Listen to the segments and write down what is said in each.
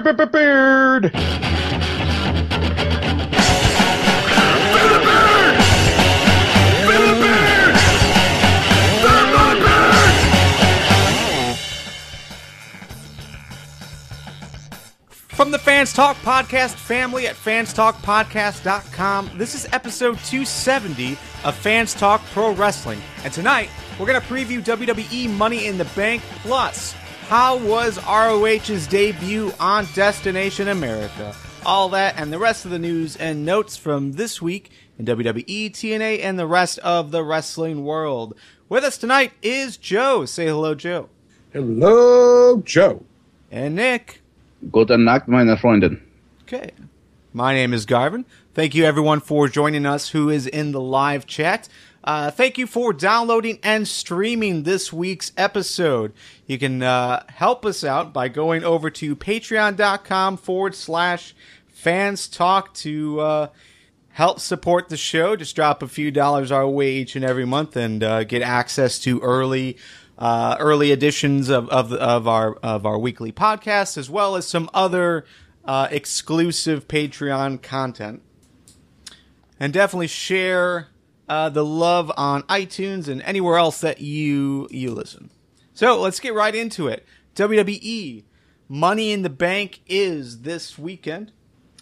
Beard. From the Fans Talk Podcast family at fanstalkpodcast.com, this is episode 270 of Fans Talk Pro Wrestling. And tonight, we're going to preview WWE Money in the Bank, plus how was ROH's debut on Destination America? All that and the rest of the news and notes from this week in WWE, TNA, and the rest of the wrestling world. With us tonight is Joe. Say hello, Joe. Hello, Joe. And Nick. Gute Nacht, meine Freundin. Okay. My name is Garvin. Thank you, everyone, for joining us who is in the live chat. Thank you for downloading and streaming this week's episode. You can help us out by going over to patreon.com/fans talk to help support the show. Just drop a few dollars our way each and every month and get access to early editions of our weekly podcast, as well as some other exclusive Patreon content. And definitely share the love on iTunes and anywhere else that you listen. So let's get right into it. WWE Money in the Bank is this weekend.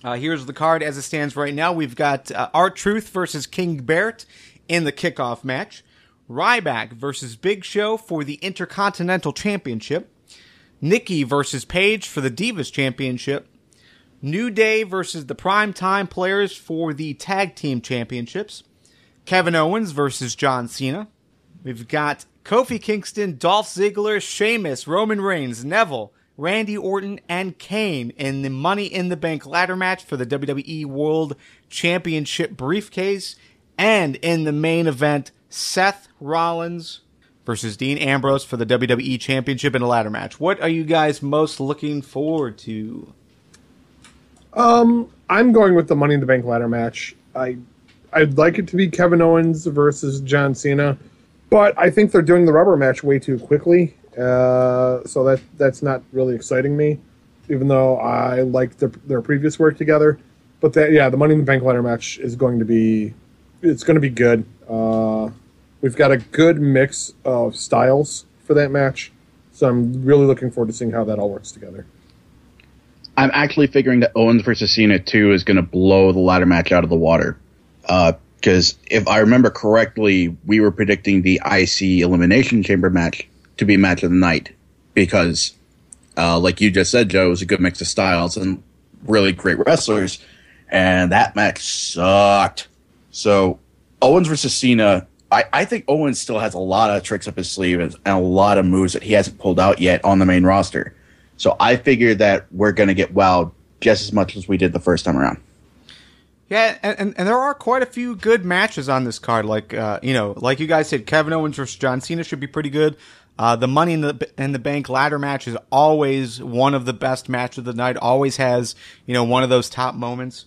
Here's the card as it stands right now. We've got R-Truth versus King Barrett in the kickoff match. Ryback versus Big Show for the Intercontinental Championship. Nikki versus Paige for the Divas Championship. New Day versus the Primetime Players for the Tag Team Championships. Kevin Owens versus John Cena. We've got Kofi Kingston, Dolph Ziggler, Sheamus, Roman Reigns, Neville, Randy Orton, and Kane in the Money in the Bank ladder match for the WWE World Championship briefcase. And in the main event, Seth Rollins versus Dean Ambrose for the WWE Championship in a ladder match. What are you guys most looking forward to? I'm going with the Money in the Bank ladder match. I'd like it to be Kevin Owens versus John Cena, but I think they're doing the rubber match way too quickly, so that's not really exciting me, even though I liked their previous work together. But the Money in the Bank ladder match is going to be good. We've got a good mix of styles for that match, so I'm really looking forward to seeing how that all works together. I'm actually figuring that Owens versus Cena 2 is going to blow the ladder match out of the water. Because if I remember correctly, we were predicting the IC Elimination Chamber match to be match of the night. Because, like you just said, Joe, it was a good mix of styles and really great wrestlers. And that match sucked. So, Owens versus Cena, I think Owens still has a lot of tricks up his sleeve and a lot of moves that he hasn't pulled out yet on the main roster. So I figure that we're going to get wowed just as much as we did the first time around. Yeah, and there are quite a few good matches on this card. Like like you guys said, Kevin Owens versus John Cena should be pretty good. The Money in the Bank ladder match is always one of the best matches of the night. Always has one of those top moments.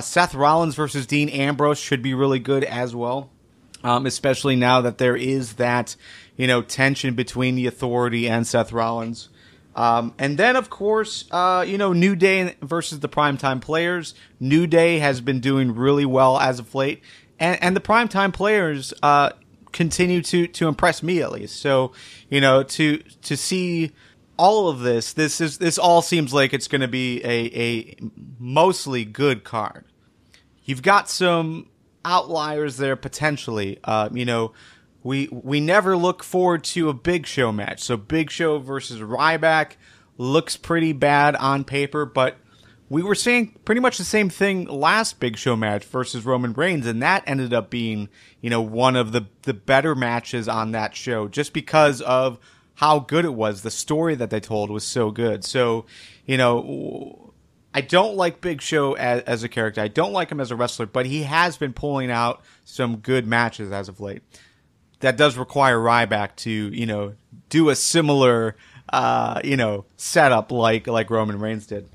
Seth Rollins versus Dean Ambrose should be really good as well. Especially now that there is that, tension between the Authority and Seth Rollins. And then, of course, New Day versus the Primetime Players. New Day has been doing really well as of late. And the Primetime Players continue to impress me, at least. So, to see all of this all seems like it's going to be a mostly good card. You've got some outliers there potentially. We never look forward to a Big Show match. So Big Show versus Ryback looks pretty bad on paper, but we were saying pretty much the same thing last Big Show match versus Roman Reigns, and that ended up being, one of the better matches on that show just because of how good it was. The story that they told was so good. So, I don't like Big Show as a character. I don't like him as a wrestler, but he has been pulling out some good matches as of late. That does require Ryback to, do a similar, setup like Roman Reigns did.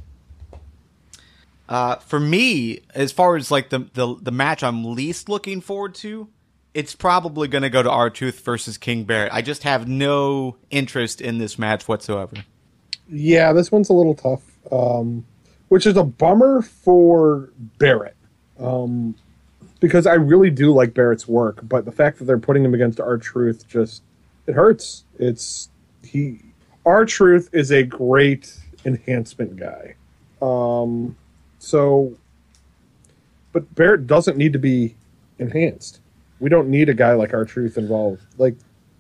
For me, as far as like the match I'm least looking forward to, it's probably going to go to R-Truth versus King Barrett. I just have no interest in this match whatsoever. Yeah, this one's a little tough, which is a bummer for Barrett, because I really do like Barrett's work, but the fact that they're putting him against R-Truth it hurts. R-Truth is a great enhancement guy. But Barrett doesn't need to be enhanced. We don't need a guy like R-Truth involved. Like,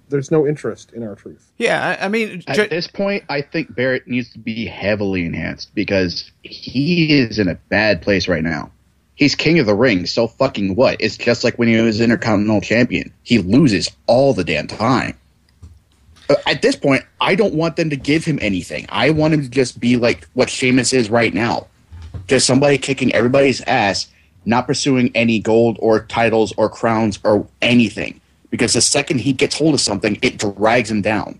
there's no interest in R-Truth. Yeah, I mean... At this point, I think Barrett needs to be heavily enhanced because he is in a bad place right now. He's king of the ring, so fucking what? It's just like when he was Intercontinental Champion. He loses all the damn time. At this point, I don't want them to give him anything. I want him to just be like what Sheamus is right now. Just somebody kicking everybody's ass, not pursuing any gold or titles or crowns or anything. Because the second he gets hold of something, it drags him down.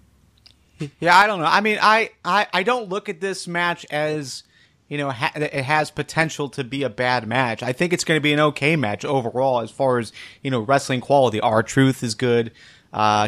Yeah, I don't know. I mean, I don't look at this match as, it has potential to be a bad match. I think it's going to be an okay match overall as far as, wrestling quality. R-Truth is good.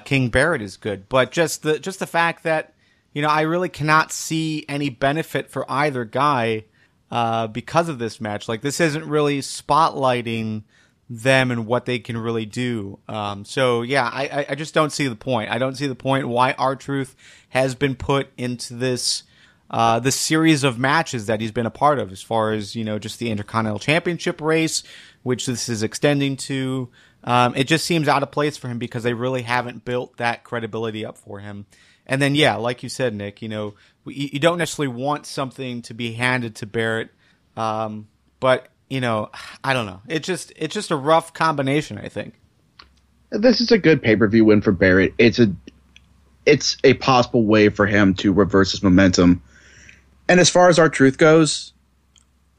King Barrett is good. But just the fact that, I really cannot see any benefit for either guy because of this match. Like, this isn't really spotlighting them and what they can really do. So yeah, I just don't see the point. I don't see the point why R-Truth has been put into this series of matches that he's been a part of, as far as, just the Intercontinental Championship race, which this is extending to. It just seems out of place for him because they really haven't built that credibility up for him. And then, yeah, like you said, Nick, you don't necessarily want something to be handed to Barrett, but I don't know. It's just a rough combination, I think. This is a good pay-per-view win for Barrett. It's a possible way for him to reverse his momentum. And as far as R-Truth goes,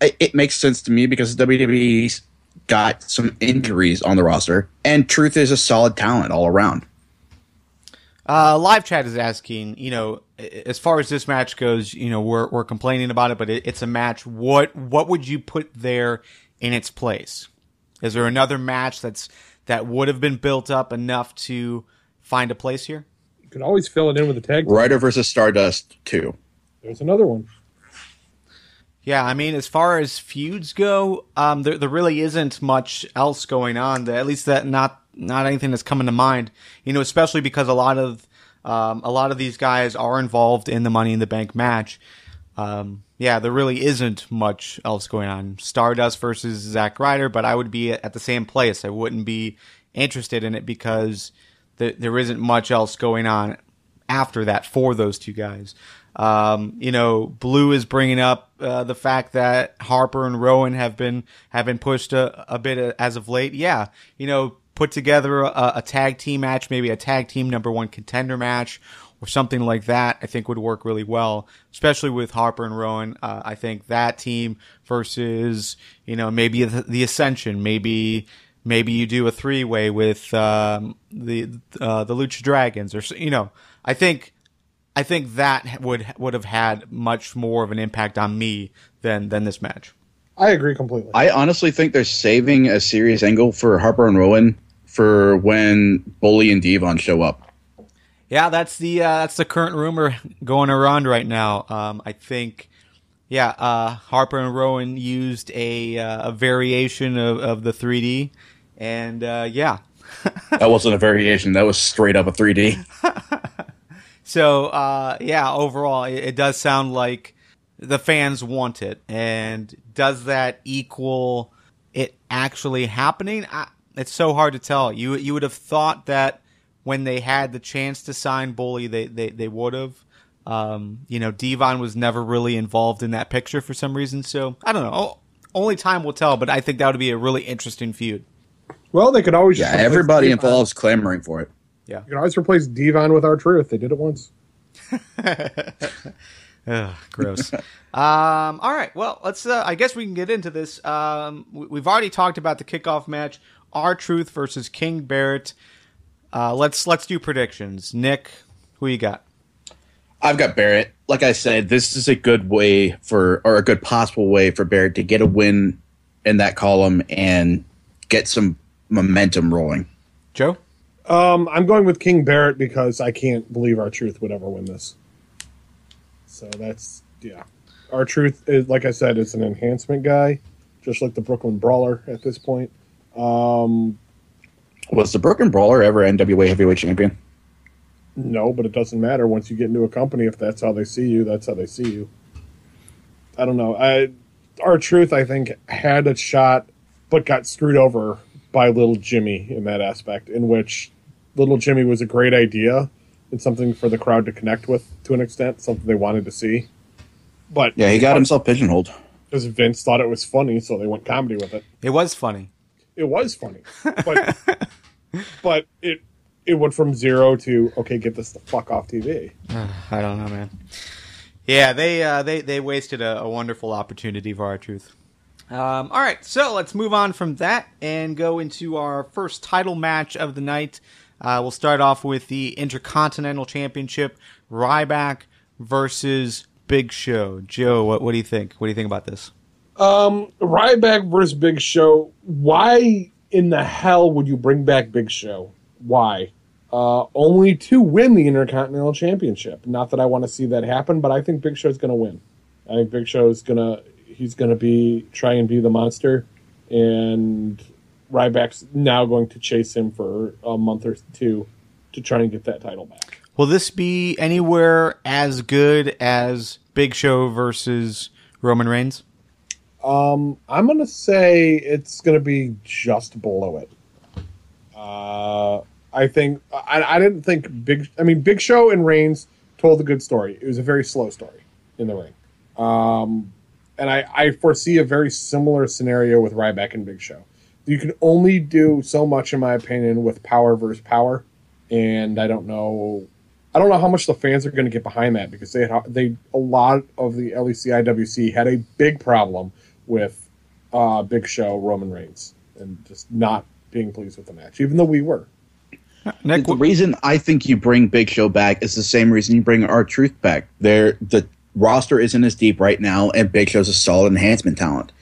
it makes sense to me because WWE's got some injuries on the roster, and Truth is a solid talent all around. Live chat is asking, as far as this match goes, we're complaining about it, but it's a match. What would you put there in its place? Is there another match that would have been built up enough to find a place here? You can always fill it in with a tag team. Ryder versus Stardust 2. There's another one. Yeah, I mean, as far as feuds go, there really isn't much else going on. At least that not anything that's coming to mind. Especially because a lot of these guys are involved in the Money in the Bank match. Yeah, there really isn't much else going on. Stardust versus Zack Ryder, but I would be at the same place. I wouldn't be interested in it because there isn't much else going on after that for those two guys. Blue is bringing up the fact that Harper and Rowan have been pushed a bit as of late. Yeah, put together a tag team match, maybe a tag team #1 contender match or something like that, I think would work really well, especially with Harper and Rowan. I think that team versus, maybe the Ascension, maybe you do a 3-way with the Lucha Dragons, or I think that would have had much more of an impact on me than this match. I agree completely. I honestly think they're saving a serious angle for Harper and Rowan for when Bully and Devon show up. Yeah, that's the current rumor going around right now. I think, Harper and Rowan used a variation of the 3D, and yeah. That wasn't a variation. That was straight up a 3D. So, overall, it does sound like the fans want it. And does that equal it actually happening? It's so hard to tell. You would have thought that when they had the chance to sign Bully, they would have. Devon was never really involved in that picture for some reason. So, I don't know. Only time will tell, but I think that would be a really interesting feud. Well, they could always... Yeah, everybody involved is clamoring for it. Yeah. You can always replace Devon with R-Truth. They did it once. Ugh, gross. All right. Well, let's. I guess we can get into this. We've already talked about the kickoff match, R-Truth versus King Barrett. Let's do predictions. Nick, who you got? I've got Barrett. Like I said, this is a good way a good possible way for Barrett to get a win in that column and get some momentum rolling. Joe? I'm going with King Barrett because I can't believe R-Truth would ever win this. So that's, yeah. R-Truth is, like I said, is an enhancement guy, just like the Brooklyn Brawler at this point. Was the Brooklyn Brawler ever NWA Heavyweight Champion? No, but it doesn't matter. Once you get into a company, if that's how they see you, that's how they see you. I don't know. R-Truth, I think, had a shot, but got screwed over by Little Jimmy in that aspect, in which Little Jimmy was a great idea and something for the crowd to connect with to an extent, something they wanted to see. But yeah, he got himself pigeonholed. Because Vince thought it was funny, so they went comedy with it. It was funny. It was funny. But but it went from 0 to, okay, get this the fuck off TV. I don't know, man. Yeah, they wasted a wonderful opportunity for R-Truth. All right, so let's move on from that and go into our first title match of the night. We'll start off with the Intercontinental Championship, Ryback versus Big Show. Joe, what do you think? What do you think about this? Ryback versus Big Show. Why in the hell would you bring back Big Show? Why? Only to win the Intercontinental Championship. Not that I want to see that happen, but I think Big Show's going to win. I think Big Show's he's going to try and be the monster, and Ryback's now going to chase him for a month or two to try and get that title back. Will this be anywhere as good as Big Show versus Roman Reigns? I'm going to say it's going to be just below it. I think I didn't think Big Show and Reigns told a good story. It was a very slow story in the ring. And I foresee a very similar scenario with Ryback and Big Show. You can only do so much, in my opinion, with power versus power, and I don't know how much the fans are going to get behind that, because a lot of the LEC IWC had a big problem with Big Show Roman Reigns and just not being pleased with the match, even though we were. Nick, the reason I think you bring Big Show back is the same reason you bring R-Truth back. The roster isn't as deep right now, and Big Show's a solid enhancement talent.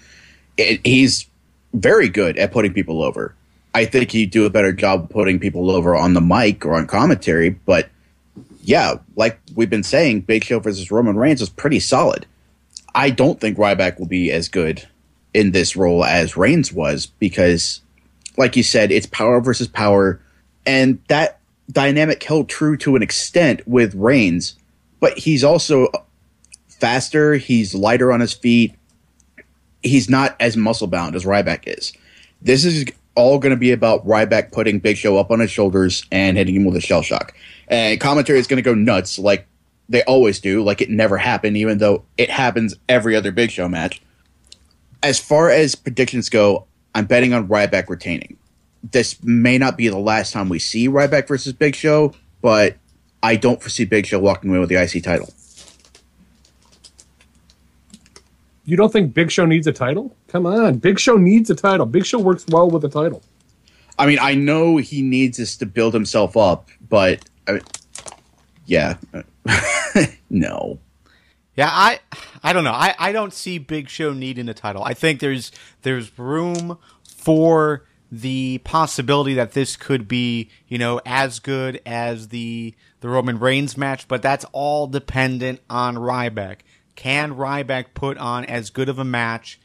He's very good at putting people over. I think he'd do a better job of putting people over on the mic or on commentary, but yeah, like we've been saying, Big Show versus Roman Reigns was pretty solid. I don't think Ryback will be as good in this role as Reigns was, because, like you said, it's power versus power, and that dynamic held true to an extent with Reigns, but he's also faster, he's lighter on his feet, he's not as muscle-bound as Ryback is. This is all going to be about Ryback putting Big Show up on his shoulders and hitting him with a shell shock. And commentary is going to go nuts like they always do, like it never happened, even though it happens every other Big Show match. As far as predictions go, I'm betting on Ryback retaining. This may not be the last time we see Ryback versus Big Show, but I don't foresee Big Show walking away with the IC title. You don't think Big Show needs a title? Come on. Big Show needs a title. Big Show works well with a title. I mean, I know he needs this to build himself up, but yeah. No. Yeah, I don't know. I don't see Big Show needing a title. I think there's room for the possibility that this could be, as good as the Roman Reigns match, but that's all dependent on Ryback. Can Ryback put on as good of a match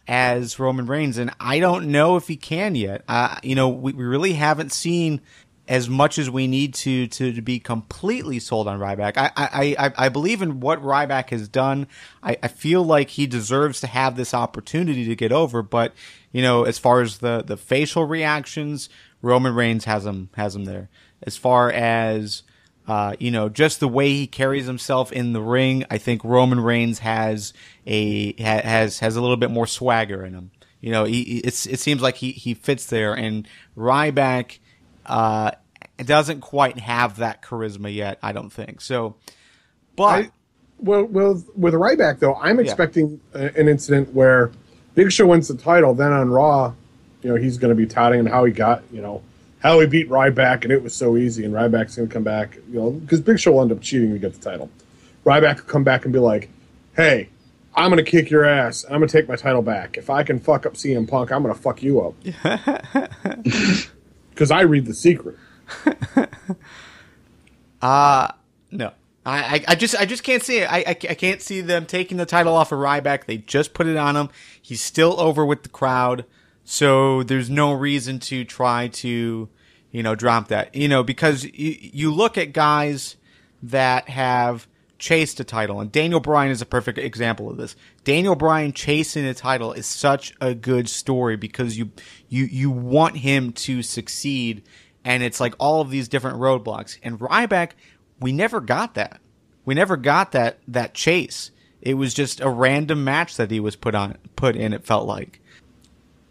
as Roman Reigns? And I don't know if he can yet. We really haven't seen as much as we need to be completely sold on Ryback. I believe in what Ryback has done. I feel like he deserves to have this opportunity to get over. But, as far as the facial reactions, Roman Reigns has him there. As far as just the way he carries himself in the ring, I think Roman Reigns has a little bit more swagger in him. It seems like he fits there, and Ryback doesn't quite have that charisma yet, I don't think. So, but with Ryback though, I'm expecting an incident where Big Show wins the title, then on Raw, he's going to be touting on how he got, how he beat Ryback, and it was so easy, and Ryback's going to come back, because Big Show will end up cheating to get the title. Ryback will come back and be like, hey, I'm going to kick your ass. I'm going to take my title back. If I can fuck up CM Punk, I'm going to fuck you up. Because I read The Secret. No. I just can't see it. I can't see them taking the title off of Ryback. They just put it on him. He's still over with the crowd, so there's no reason to try to, drop that. Because you look at guys that have chased a title, and Daniel Bryan is a perfect example of this. Daniel Bryan chasing a title is such a good story because you want him to succeed, and it's like all of these different roadblocks. And Ryback, we never got that. We never got that chase. It was just a random match that he was put in. It felt like.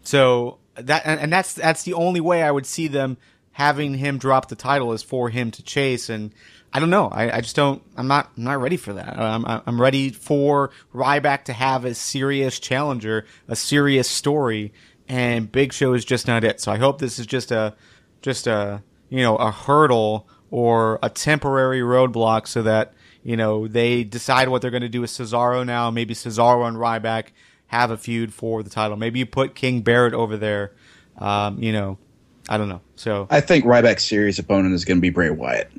So that's the only way I would see them having him drop the title is for him to chase. And I don't know. I just don't. I'm not ready for that. I'm ready for Ryback to have a serious challenger, a serious story, and Big Show is just not it. So I hope this is just a hurdle or a temporary roadblock so that, they decide what they're going to do with Cesaro now. Maybe Cesaro and Ryback have a feud for the title. Maybe you put King Barrett over there. I don't know. So I think Ryback's serious opponent is going to be Bray Wyatt.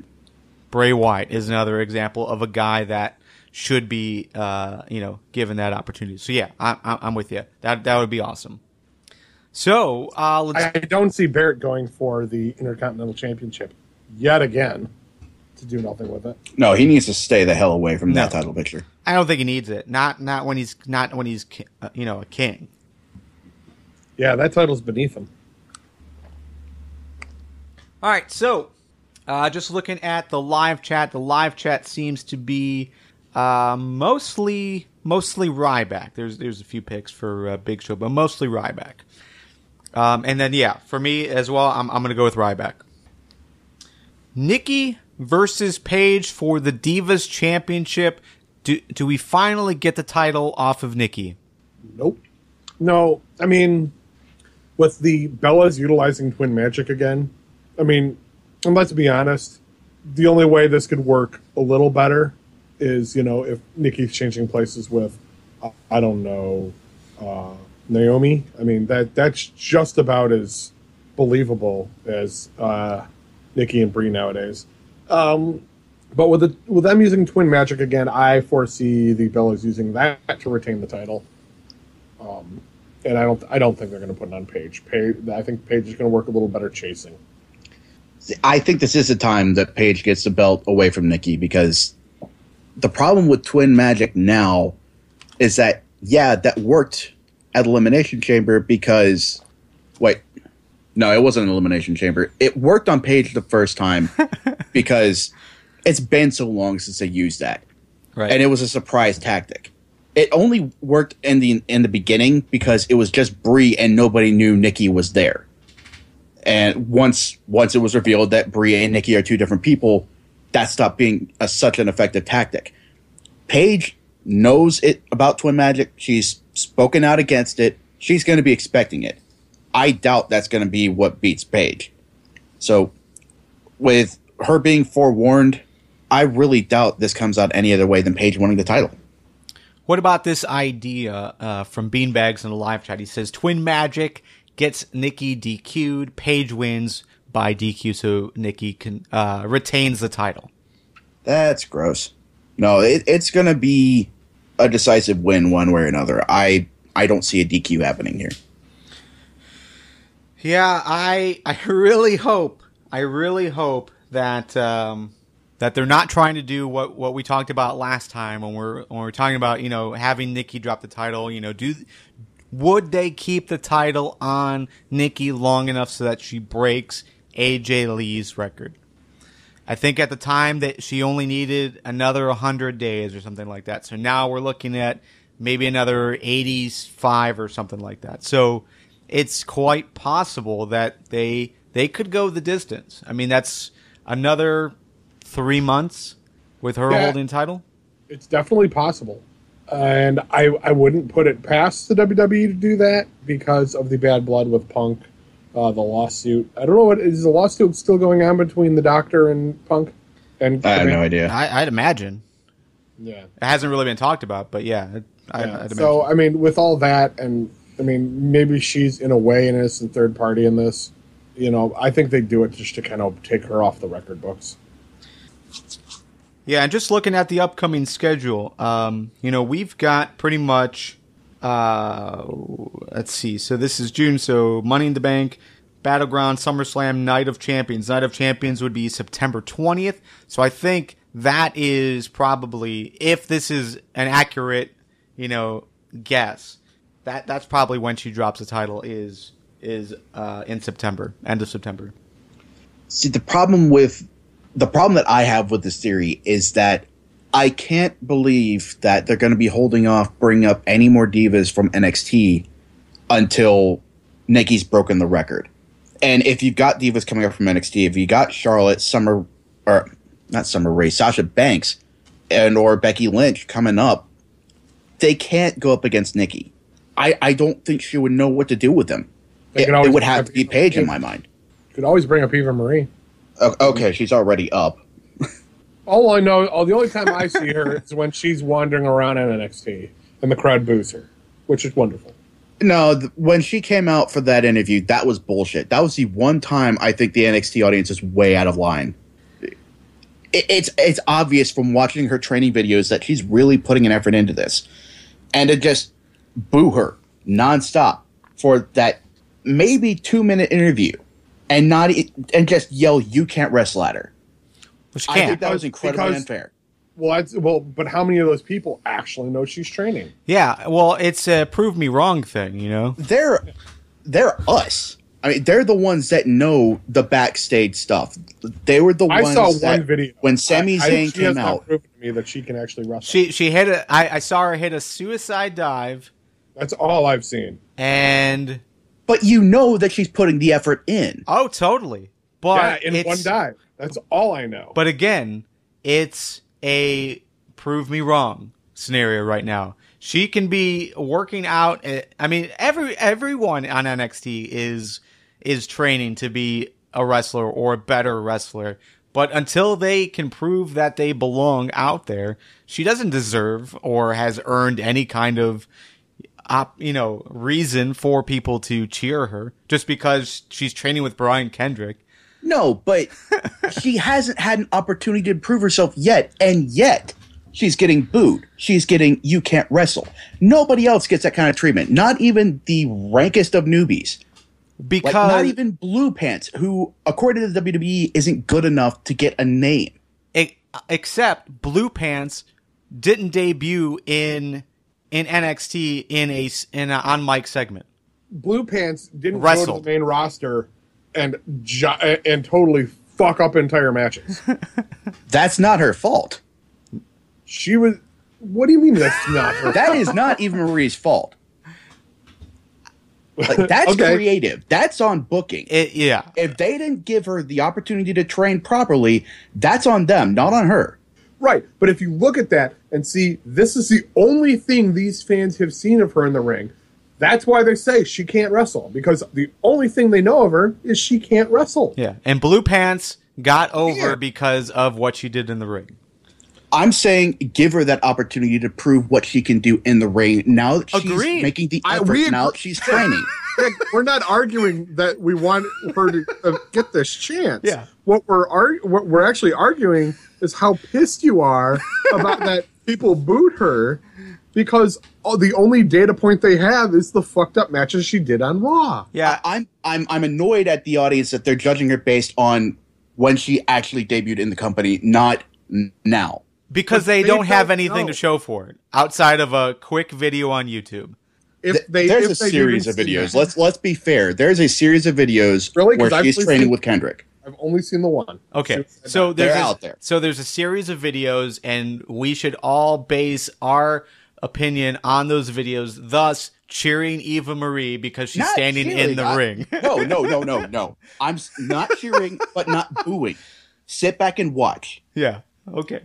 Bray Wyatt is another example of a guy that should be, given that opportunity. So yeah, I'm with you. That would be awesome. So I don't see Barrett going for the Intercontinental Championship yet again to do nothing with it. No, he needs to stay the hell away from that title picture. I don't think he needs it. Not when he's a king. Yeah, that title's beneath him. All right, so just looking at the live chat. The live chat seems to be mostly Ryback. There's a few picks for Big Show, but mostly Ryback. And then for me as well, I'm going to go with Ryback. Nikki versus Paige for the Divas Championship. Do we finally get the title off of Nikki? Nope. No, I mean, with the Bellas utilizing Twin Magic again, and let's be honest, the only way this could work a little better is, if Nikki's changing places with, Naomi. That's just about as believable as Nikki and Brie nowadays. But with them using Twin Magic again, I foresee the Bellas using that to retain the title. And I don't think they're going to put it on Paige. I think Paige is going to work a little better chasing. I think this is the time that Paige gets the belt away from Nikki, because the problem with Twin Magic now is that, that worked at Elimination Chamber because... Wait. No, it wasn't an Elimination Chamber. It worked on Paige the first time because it's been so long since they used that. Right. And it was a surprise tactic. It only worked in the beginning because it was just Brie and nobody knew Nikki was there. And once it was revealed that Brie and Nikki are two different people, that stopped being such an effective tactic. Paige knows it about Twin Magic. She's spoken out against it. She's going to be expecting it. I doubt that's going to be what beats Paige. So with her being forewarned, I really doubt this comes out any other way than Paige winning the title. What about this idea from Beanbags in the live chat? He says Twin Magic gets Nikki DQ'd. Paige wins by DQ, so Nikki can retains the title. That's gross. No, it's going to be a decisive win one way or another. I don't see a DQ happening here. Yeah, I really hope that that they're not trying to do what we talked about last time when we're talking about, having Nikki drop the title. Would they keep the title on Nikki long enough so that she breaks AJ Lee's record? I think at the time that she only needed another 100 days or something like that. So now we're looking at maybe another 85 or something like that. So it's quite possible that they could go the distance. That's another 3 months with her holding title. It's definitely possible. And I wouldn't put it past the WWE to do that because of the bad blood with Punk, the lawsuit. I don't know, is the lawsuit still going on between the Doctor and Punk? And I have no idea. I'd imagine. Yeah. It hasn't really been talked about, but yeah. I'd imagine. So, with all that, and maybe she's in a way an innocent third party in this. I think they do it just to kind of take her off the record books. Yeah, and just looking at the upcoming schedule, we've got pretty much, let's see. So this is June, so Money in the Bank, Battleground, SummerSlam, Night of Champions. Night of Champions would be September 20th. So I think that is probably, if this is an accurate, guess, that's probably when she drops the title is in September, end of September. See, the problem that I have with this theory is that I can't believe that they're going to be holding off bringing up any more divas from NXT until Nikki's broken the record. And if you've got divas coming up from NXT, if you got Charlotte, Sasha Banks, or Becky Lynch coming up, they can't go up against Nikki. I don't think she would know what to do with them. It would have to be Paige in my mind. You could always bring up Eva Marie. Okay, she's already up. All I know, the only time I see her is when she's wandering around in NXT and the crowd boos her, which is wonderful. No, when she came out for that interview, that was bullshit. That was the one time I think the NXT audience is way out of line. It's obvious from watching her training videos that she's really putting an effort into this. And to just boo her nonstop for that maybe 2-minute interview and just yell, "You can't wrestle" at her. Well, she can't. I think that was incredibly unfair. But how many of those people actually know she's training? Yeah, well, it's a prove me wrong thing, They're us. I mean, they're the ones that know the backstage stuff. They were the ones. I saw one video when Sami Zayn she has came not out. proven to me that she can actually wrestle. She hit I saw her hit a suicide dive. That's all I've seen. But you know that she's putting the effort in. Oh, totally. But in one dive. That's all I know. But again, it's a prove me wrong scenario right now. She can be working out. I mean, everyone on NXT is training to be a wrestler or a better wrestler. But until they can prove that they belong out there, she doesn't deserve or has earned any kind of reason for people to cheer her just because she's training with Brian Kendrick. No, but she hasn't had an opportunity to prove herself yet, and yet she's getting booed. She's getting "you can't wrestle." Nobody else gets that kind of treatment. Not even the rankest of newbies. Because not even Blue Pants, who, according to the WWE, isn't good enough to get a name. Except Blue Pants didn't debut in NXT in an on mic segment. Blue Pants didn't go to the main roster and totally fuck up entire matches. That's not her fault. She was. What do you mean that's not her? That is not Eva Marie's fault. Like, that's creative. That's on booking. Yeah. If they didn't give her the opportunity to train properly, that's on them, not on her. Right. But if you look at that and see, this is the only thing these fans have seen of her in the ring. That's why they say she can't wrestle, because the only thing they know of her is she can't wrestle. Yeah. And Blue Pants got over because of what she did in the ring. I'm saying give her that opportunity to prove what she can do in the ring now that she's making the effort, now that she's training. We're not arguing that we want her to get this chance. Yeah. What we're actually arguing is how pissed you are about that people booed her because the only data point they have is the fucked up matches she did on Raw. Yeah. I'm annoyed at the audience that they're judging her based on when she actually debuted in the company, not now. Because they don't have anything to show for it outside of a quick video on YouTube. There's a series of videos. Let's be fair. There's a series of videos where she's training with Kendrick. I've only seen the one. Okay, so they're out there. So there's a series of videos, and we should all base our opinion on those videos. Thus, cheering Eva Marie because she's standing in the ring. No. I'm not cheering, but not booing. Sit back and watch. Yeah. Okay.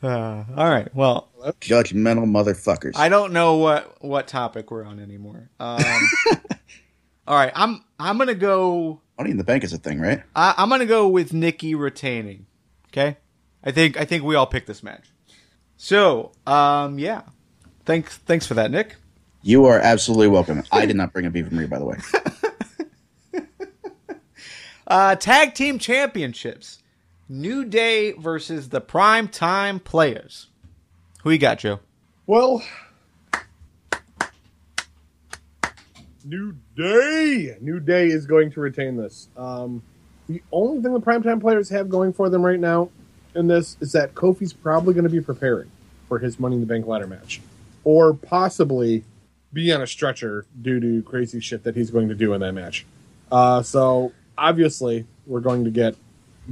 All right. Well, judgmental motherfuckers. I don't know what topic we're on anymore. All right. I'm gonna go. Money in the Bank is a thing, right? I'm gonna go with Nikki retaining. Okay. I think we all picked this match. So, yeah. Thanks for that, Nick. You are absolutely welcome. I did not bring up Eva Marie, by the way. Tag team championships. New Day versus the Prime Time Players. Who you got, Joe? Well, New Day is going to retain this. The only thing the Primetime Players have going for them right now in this is that Kofi's probably going to be preparing for his Money in the Bank ladder match. Or possibly be on a stretcher due to crazy shit that he's going to do in that match. So, obviously, we're going to get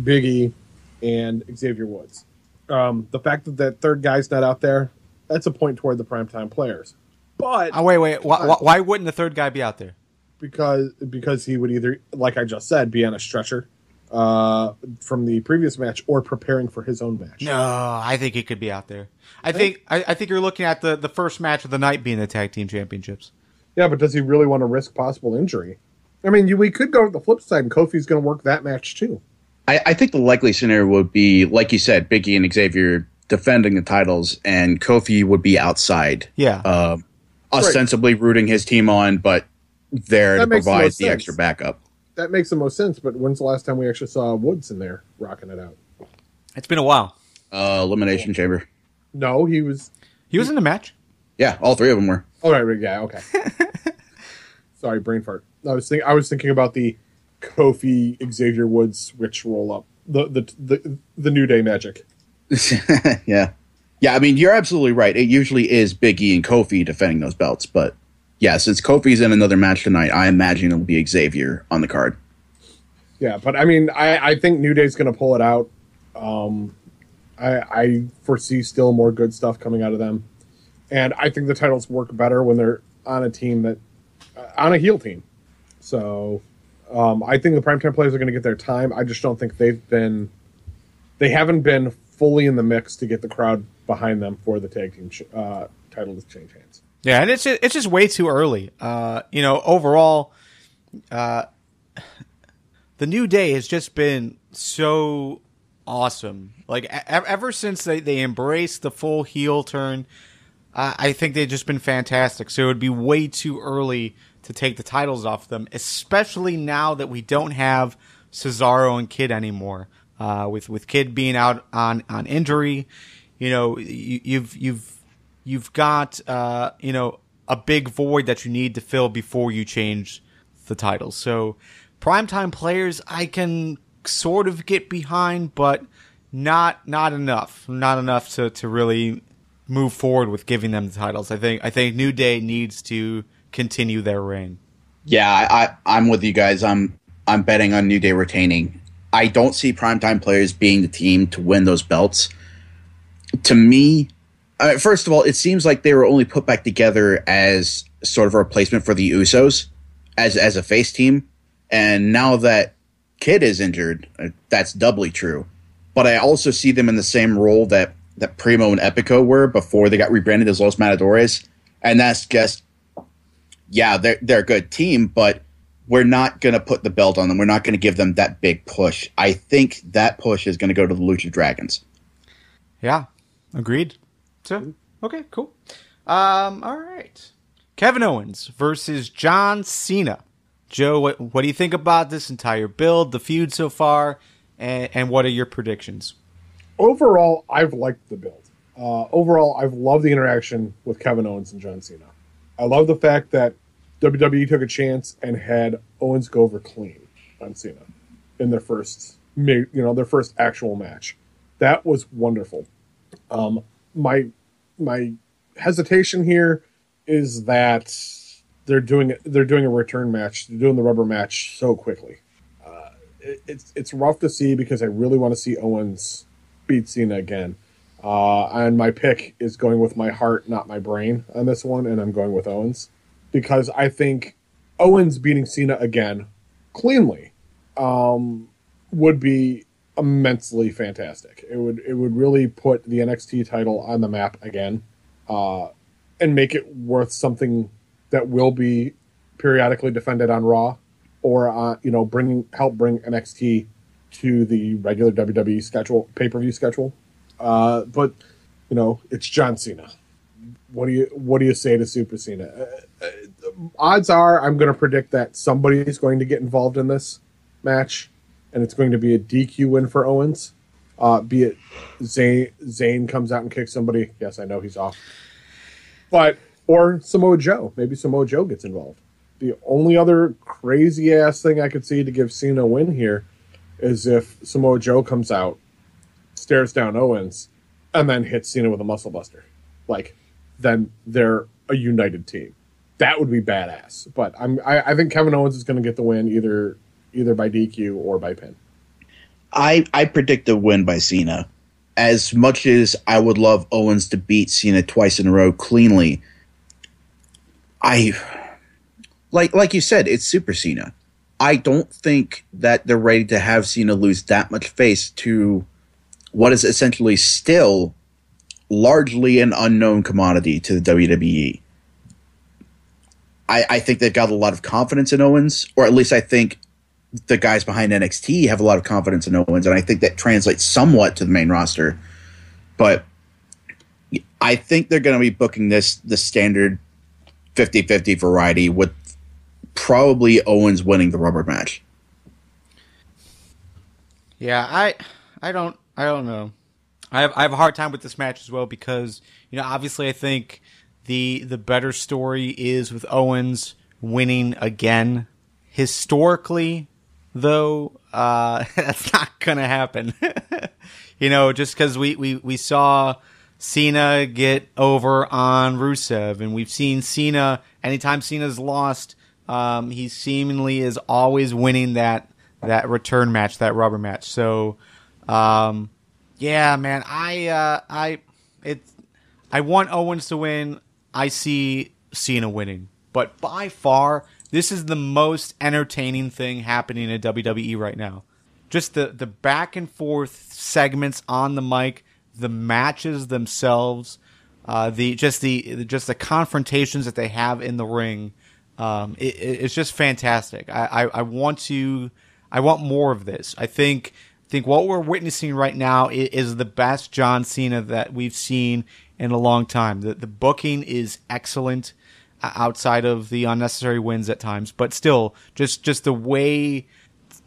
Big E and Xavier Woods. The fact that that third guy's not out there, that's a point toward the Primetime Players. But wait. Why wouldn't the third guy be out there? Because he would either, like I just said, be on a stretcher from the previous match or preparing for his own match. No, I think he could be out there. I think you're looking at the first match of the night being the tag team championships. Yeah, but does he really want to risk possible injury? I mean, we could go to the flip side, and Kofi's going to work that match too. I think the likely scenario would be, like you said, Big E and Xavier defending the titles, and Kofi would be outside. Yeah. Ostensibly rooting his team on, but there to provide the extra backup. That makes the most sense, but when's the last time we actually saw Woods in there rocking it out? It's been a while. Elimination Chamber. No, he was in the match. Yeah, all three of them were. Oh, right, yeah, okay. Sorry, brain fart. I was thinking about the Kofi Xavier Woods switch roll up, the New Day magic. Yeah. I mean, you're absolutely right. It usually is Big E and Kofi defending those belts, but yeah, since Kofi's in another match tonight, I imagine it'll be Xavier on the card. Yeah, but I mean, I think New Day's going to pull it out. I foresee still more good stuff coming out of them, and I think the titles work better when they're on a team on a heel team. So I think the Primetime Players are going to get their time. I just don't think they haven't been fully in the mix to get the crowd behind them for the tag team title to change hands. Yeah, and it's just way too early. Overall, the New Day has just been so awesome. Like ever since they embraced the full heel turn, I think they've just been fantastic. So it would be way too early to take the titles off them, especially now that we don't have Cesaro and Kid anymore. With Kid being out on injury, you've got a big void that you need to fill before you change the titles. So Primetime Players I can sort of get behind, but not enough. Not enough to really move forward with giving them the titles. I think New Day needs to continue their reign. Yeah, I'm with you guys. I'm betting on New Day retaining. I don't see Primetime Players being the team to win those belts. To me, first of all, it seems like they were only put back together as sort of a replacement for the Usos as a face team. And now that Kid is injured, that's doubly true. But I also see them in the same role that Primo and Epico were before they got rebranded as Los Matadores. And that's just, yeah, they're a good team, but we're not going to put the belt on them. We're not going to give them that big push. I think that push is going to go to the Lucha Dragons. Yeah, agreed. So, okay, cool. All right. Kevin Owens versus John Cena. Joe, what do you think about this entire build, the feud so far, and what are your predictions? Overall, I've liked the build. Overall, I've loved the interaction with Kevin Owens and John Cena. I love the fact that WWE took a chance and had Owens go over clean on Cena in their first actual match. That was wonderful. My hesitation here is that they're doing a return match. They're doing the rubber match so quickly. It's rough to see because I really want to see Owens beat Cena again. And my pick is going with my heart, not my brain on this one, and I'm going with Owens. Because I think Owens beating Cena again, cleanly, would be immensely fantastic. It would really put the NXT title on the map again, and make it worth something that will be periodically defended on Raw, or help bring NXT to the regular WWE schedule, pay-per-view schedule. But it's John Cena. What do you say to Super Cena? Odds are I'm going to predict that somebody is going to get involved in this match, and it's going to be a DQ win for Owens. Be it Zayn comes out and kicks somebody. Yes, I know he's off. Or Samoa Joe. Maybe Samoa Joe gets involved. The only other crazy ass thing I could see to give Cena a win here is if Samoa Joe comes out, stares down Owens, and then hits Cena with a muscle buster. Then they're a united team. That would be badass. But I think Kevin Owens is going to get the win either by DQ or by pin. I predict a win by Cena. As much as I would love Owens to beat Cena twice in a row cleanly, like you said, it's Super Cena. I don't think that they're ready to have Cena lose that much face to what is essentially still largely an unknown commodity to the WWE. I think they've got a lot of confidence in Owens, or at least I think the guys behind NXT have a lot of confidence in Owens, and I think that translates somewhat to the main roster. But I think they're going to be booking the standard 50-50 variety with probably Owens winning the rubber match. Yeah, I don't know. I have a hard time with this match as well because, obviously I think the better story is with Owens winning again. Historically, though, that's not going to happen. Just because we saw Cena get over on Rusev, and we've seen Cena, anytime Cena's lost, he seemingly is always winning that return match, that rubber match. So, yeah, man, I want Owens to win. I see Cena winning, but by far, this is the most entertaining thing happening in WWE right now. Just the back and forth segments on the mic, the matches themselves, the confrontations that they have in the ring. It's just fantastic. I want more of this. I think what we're witnessing right now is the best John Cena that we've seen in a long time. The booking is excellent, outside of the unnecessary wins at times, but still, just the way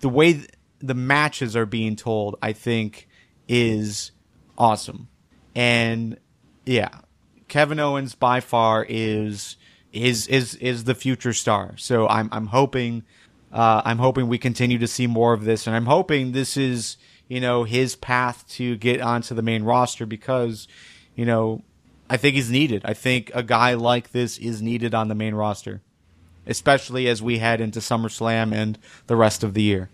the matches are being told, I think, is awesome. And yeah, Kevin Owens by far is the future star. So I'm hoping we continue to see more of this, and I'm hoping this is, his path to get onto the main roster because, I think he's needed. I think a guy like this is needed on the main roster, especially as we head into SummerSlam and the rest of the year.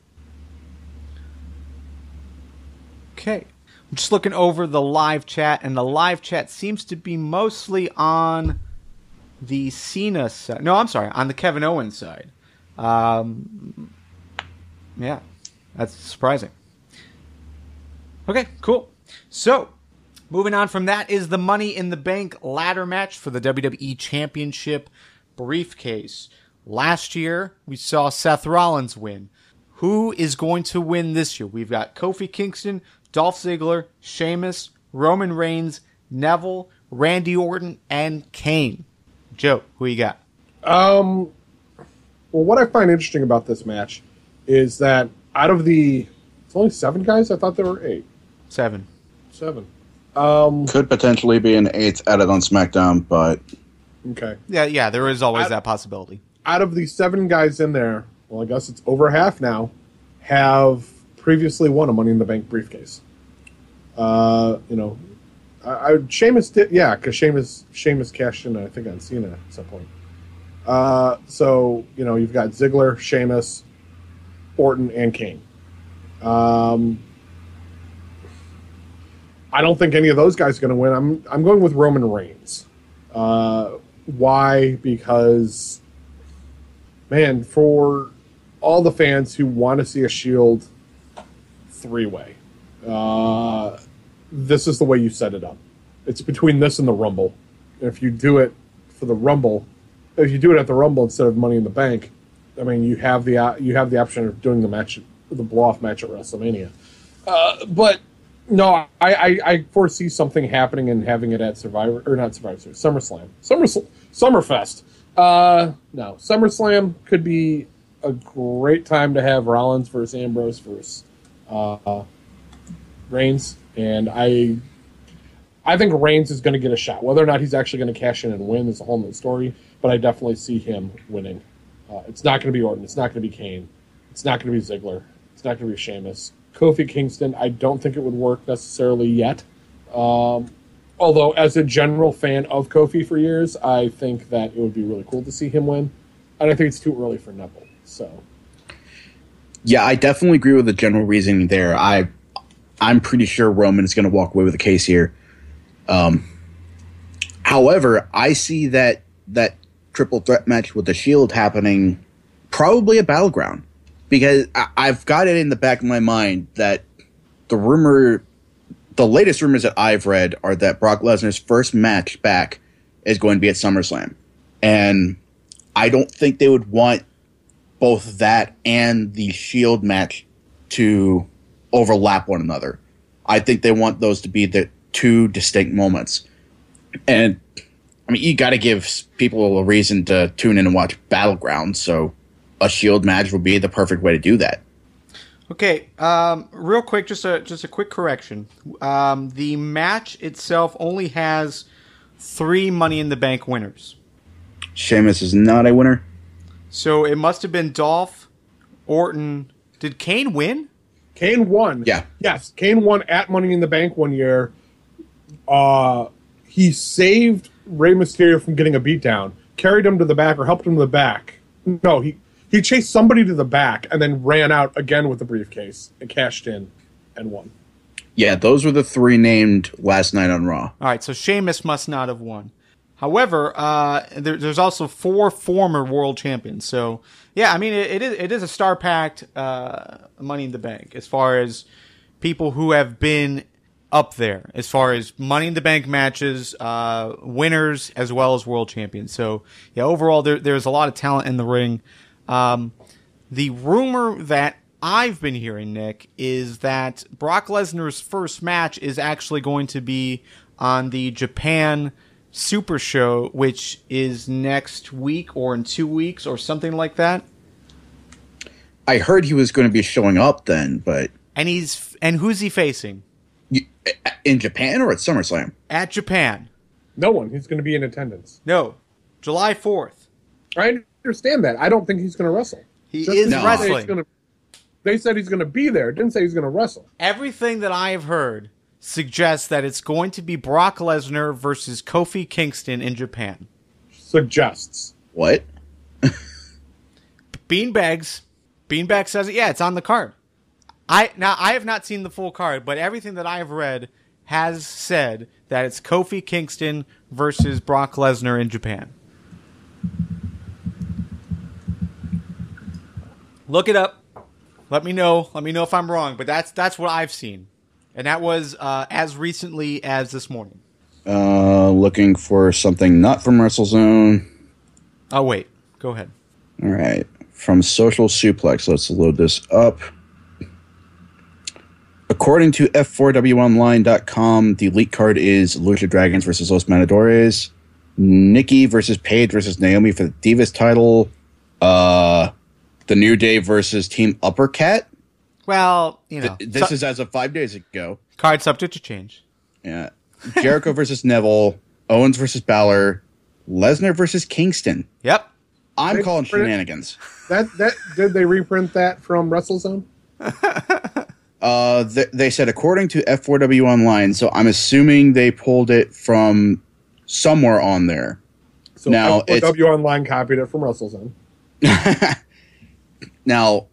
Okay. I'm just looking over the live chat, and the live chat seems to be mostly on the Cena side. No, I'm sorry, on the Kevin Owens side. Yeah, that's surprising. Okay, cool. So, moving on from that is the Money in the Bank ladder match for the WWE Championship briefcase. Last year, we saw Seth Rollins win. Who is going to win this year? We've got Kofi Kingston, Dolph Ziggler, Sheamus, Roman Reigns, Neville, Randy Orton, and Kane. Joe, who you got? Well, what I find interesting about this match is that out of it's only 7 guys? I thought there were 8. 7. Could potentially be an 8th added on SmackDown, but... Okay. Yeah, there is always that possibility. Out of the 7 guys in there, well, I guess it's over half now, have previously won a Money in the Bank briefcase. Sheamus did, yeah, because Sheamus cashed in, I think, on Cena at some point. So, you've got Ziggler, Sheamus, Orton, and Kane. I don't think any of those guys are going to win. I'm going with Roman Reigns. Why? Because, man, for all the fans who want to see a Shield 3-way, this is the way you set it up. It's between this and the Rumble. And if you do it for the Rumble, if you do it at the Rumble instead of Money in the Bank, I mean, you have the option of doing the blow-off match at WrestleMania. But no, I foresee something happening and having it at SummerSlam. Summerfest. No, SummerSlam could be a great time to have Rollins versus Ambrose versus Reigns, and I think Reigns is going to get a shot. Whether or not he's actually going to cash in and win is a whole nother story, but I definitely see him winning. It's not going to be Orton. It's not going to be Kane. It's not going to be Ziggler. It's not going to be Sheamus. Kofi Kingston, I don't think it would work necessarily yet. Although, as a general fan of Kofi for years, I think that it would be really cool to see him win. And I think it's too early for Neville. So, yeah, I definitely agree with the general reasoning there. I'm pretty sure Roman is going to walk away with the case here. However, I see that triple threat match with the Shield happening probably a Battleground, because I've got it in the back of my mind that the latest rumors that I've read are that Brock Lesnar's first match back is going to be at SummerSlam. And I don't think they would want both that and the Shield match to overlap one another. I think they want those to be the two distinct moments. And, I mean, you got to give people a reason to tune in and watch Battleground, so a Shield match would be the perfect way to do that. Okay, real quick, just a quick correction. The match itself only has 3 Money in the Bank winners. Sheamus is not a winner. So it must have been Dolph, Orton. Did Kane win? Kane won. Yeah. Yes, Kane won at Money in the Bank one year. He saved Rey Mysterio from getting a beatdown, carried him to the back or helped him to the back. No, he chased somebody to the back and then ran out again with the briefcase and cashed in and won. Yeah, those were the 3 named last night on Raw. All right, so Sheamus must not have won. However, there's also 4 former world champions. So, yeah, I mean, it is a star-packed Money in the Bank as far as people who have been up there, as far as Money in the Bank matches, winners, as well as world champions. So, yeah, overall, there's a lot of talent in the ring. The rumor that I've been hearing, Nick, is that Brock Lesnar's first match is actually going to be on the Japan Super Show, which is next week or in 2 weeks or something like that. I heard he was going to be showing up then, but... And who's he facing? In Japan or at SummerSlam? At Japan. No one. He's going to be in attendance. No. July 4th. I understand that. I don't think he's going to wrestle. He is wrestling. They said he's going to be there. It didn't say he's going to wrestle. Everything that I have heard suggests that it's going to be Brock Lesnar versus Kofi Kingston in Japan. Suggests. What? Beanbag says it. Yeah, it's on the card. I have not seen the full card, but everything that I have read has said that it's Kofi Kingston versus Brock Lesnar in Japan. Look it up. Let me know. Let me know if I'm wrong, but that's what I've seen. And that was as recently as this morning. Looking for something not from WrestleZone. Oh, wait. Go ahead. All right. From Social Suplex. Let's load this up. According to F4WOnline.com, the elite card is Lucha Dragons versus Los Matadores, Nikki versus Paige versus Naomi for the Divas title, The New Day versus Team Uppercat. Well, you know. This is as of 5 days ago. Card subject to change. Yeah. Jericho versus Neville, Owens versus Balor, Lesnar versus Kingston. Yep. I'm calling shenanigans. That did they reprint that from WrestleZone? They said according to F4W Online, so I'm assuming they pulled it from somewhere on there. So now F4W Online copied it from WrestleZone. Now,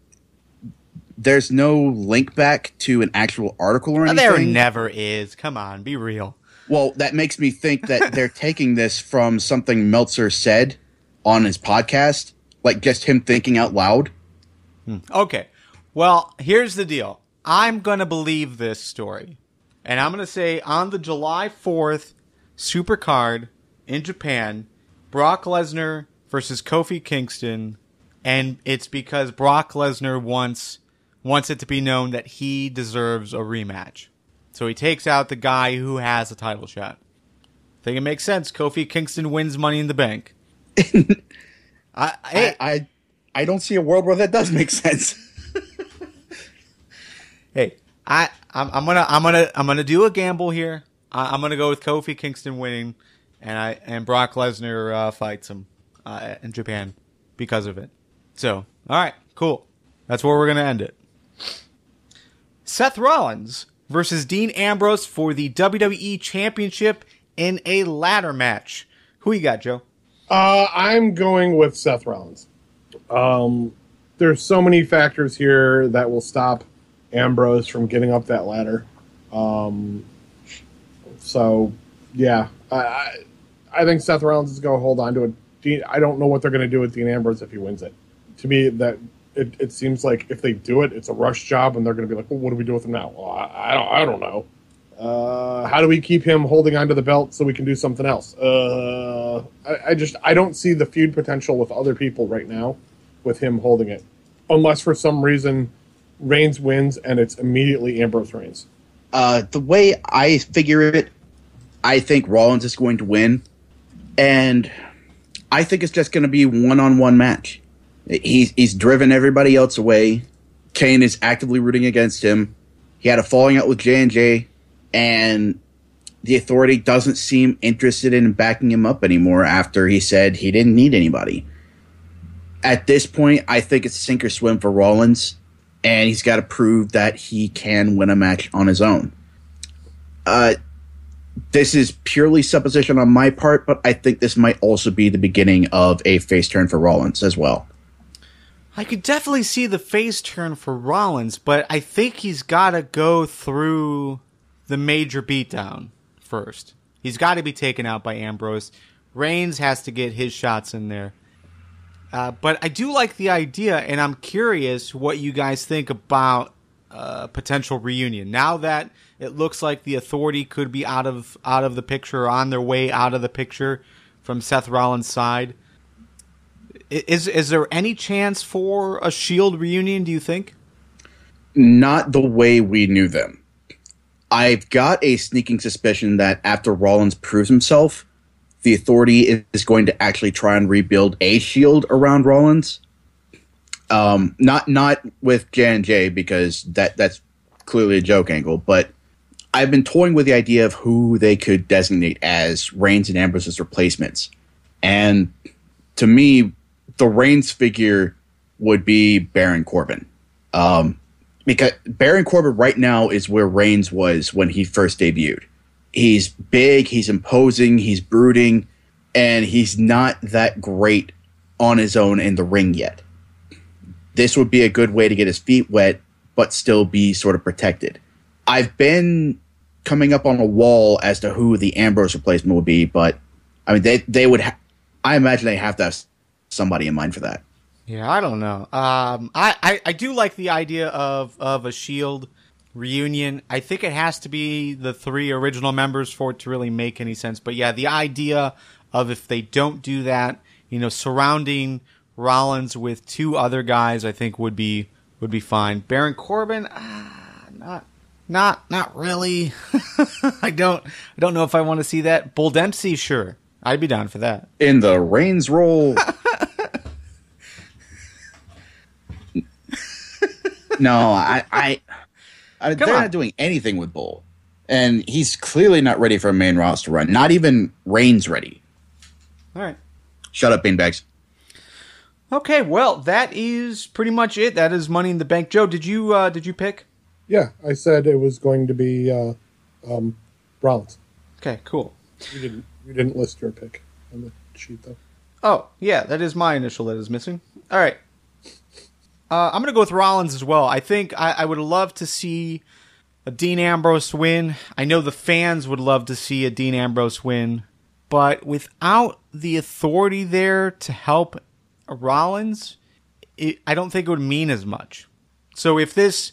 there's no link back to an actual article or anything. There never is. Come on, be real. Well, that makes me think that they're taking this from something Meltzer said on his podcast, like just him thinking out loud. Okay. Well, here's the deal. I'm going to believe this story. And I'm going to say on the July 4th Supercard in Japan, Brock Lesnar versus Kofi Kingston, and it's because Brock Lesnar wants it to be known that he deserves a rematch. So he takes out the guy who has a title shot. Think it makes sense. Kofi Kingston wins Money in the Bank. I don't see a world where that does make sense. Hey, I'm gonna do a gamble here. I'm gonna go with Kofi Kingston winning, and Brock Lesnar fights him in Japan because of it. So, all right, cool. That's where we're gonna end it. Seth Rollins versus Dean Ambrose for the WWE Championship in a ladder match. Who you got, Joe? I'm going with Seth Rollins. There's so many factors here that will stop Ambrose from getting up that ladder. So, yeah, I think Seth Rollins is going to hold on to it. I don't know what they're going to do with Dean Ambrose if he wins it. To me, that it seems like if they do it, it's a rush job, and they're going to be like, well, what do we do with him now? Well, I don't know. How do we keep him holding onto the belt so we can do something else? I don't see the feud potential with other people right now with him holding it, unless for some reason Reigns wins and it's immediately Ambrose Reigns. The way I figure it, I think Rollins is going to win, and I think it's just going to be a one-on-one match. He's driven everybody else away. Kane is actively rooting against him. He had a falling out with J&J, and the Authority doesn't seem interested in backing him up anymore after he said he didn't need anybody. At this point, I think it's sink or swim for Rollins, and he's got to prove that he can win a match on his own. This is purely supposition on my part, but I think this might also be the beginning of a face turn for Rollins as well. I could definitely see the face turn for Rollins, but I think he's got to go through the major beatdown first. He's got to be taken out by Ambrose. Reigns has to get his shots in there. But I do like the idea, and I'm curious what you guys think about potential reunion. Now that it looks like the Authority could be out of the picture, or on their way out of the picture from Seth Rollins' side, is there any chance for a Shield reunion, do you think? Not the way we knew them. I've got a sneaking suspicion that after Rollins proves himself, the Authority is going to actually try and rebuild a Shield around Rollins. Not with J&J, because that's clearly a joke angle, but I've been toying with the idea of who they could designate as Reigns and Ambrose's replacements. And to me, the Reigns figure would be Baron Corbin. Because Baron Corbin right now is where Reigns was when he first debuted. He's big, he's imposing, he's brooding, and he's not that great on his own in the ring yet. This would be a good way to get his feet wet, but still be sort of protected. I've been coming up on a wall as to who the Ambrose replacement would be, but I mean, they would. I imagine they have to have somebody in mind for that. Yeah, I don't know. I do like the idea of a Shield reunion. I think it has to be the 3 original members for it to really make any sense. But yeah, the idea of if they don't do that, surrounding Rollins with 2 other guys, I think would be fine. Baron Corbin, not really. I don't know if I want to see that. Bull Dempsey, sure, I'd be down for that. In the Reigns role. No, they're not doing anything with Bull. And he's clearly not ready for a main roster run. Not even Reigns ready. All right. Shut up, beanbags. Okay, well, that is pretty much it. That is Money in the Bank. Joe, did you pick? Yeah, I said it was going to be Rollins. Okay, cool. You didn't list your pick on the sheet, though. Oh, yeah, that is my initial that is missing. All right. I'm going to go with Rollins as well. I think I would love to see a Dean Ambrose win. I know the fans would love to see a Dean Ambrose win. But without the Authority there to help Rollins, I don't think it would mean as much. So if this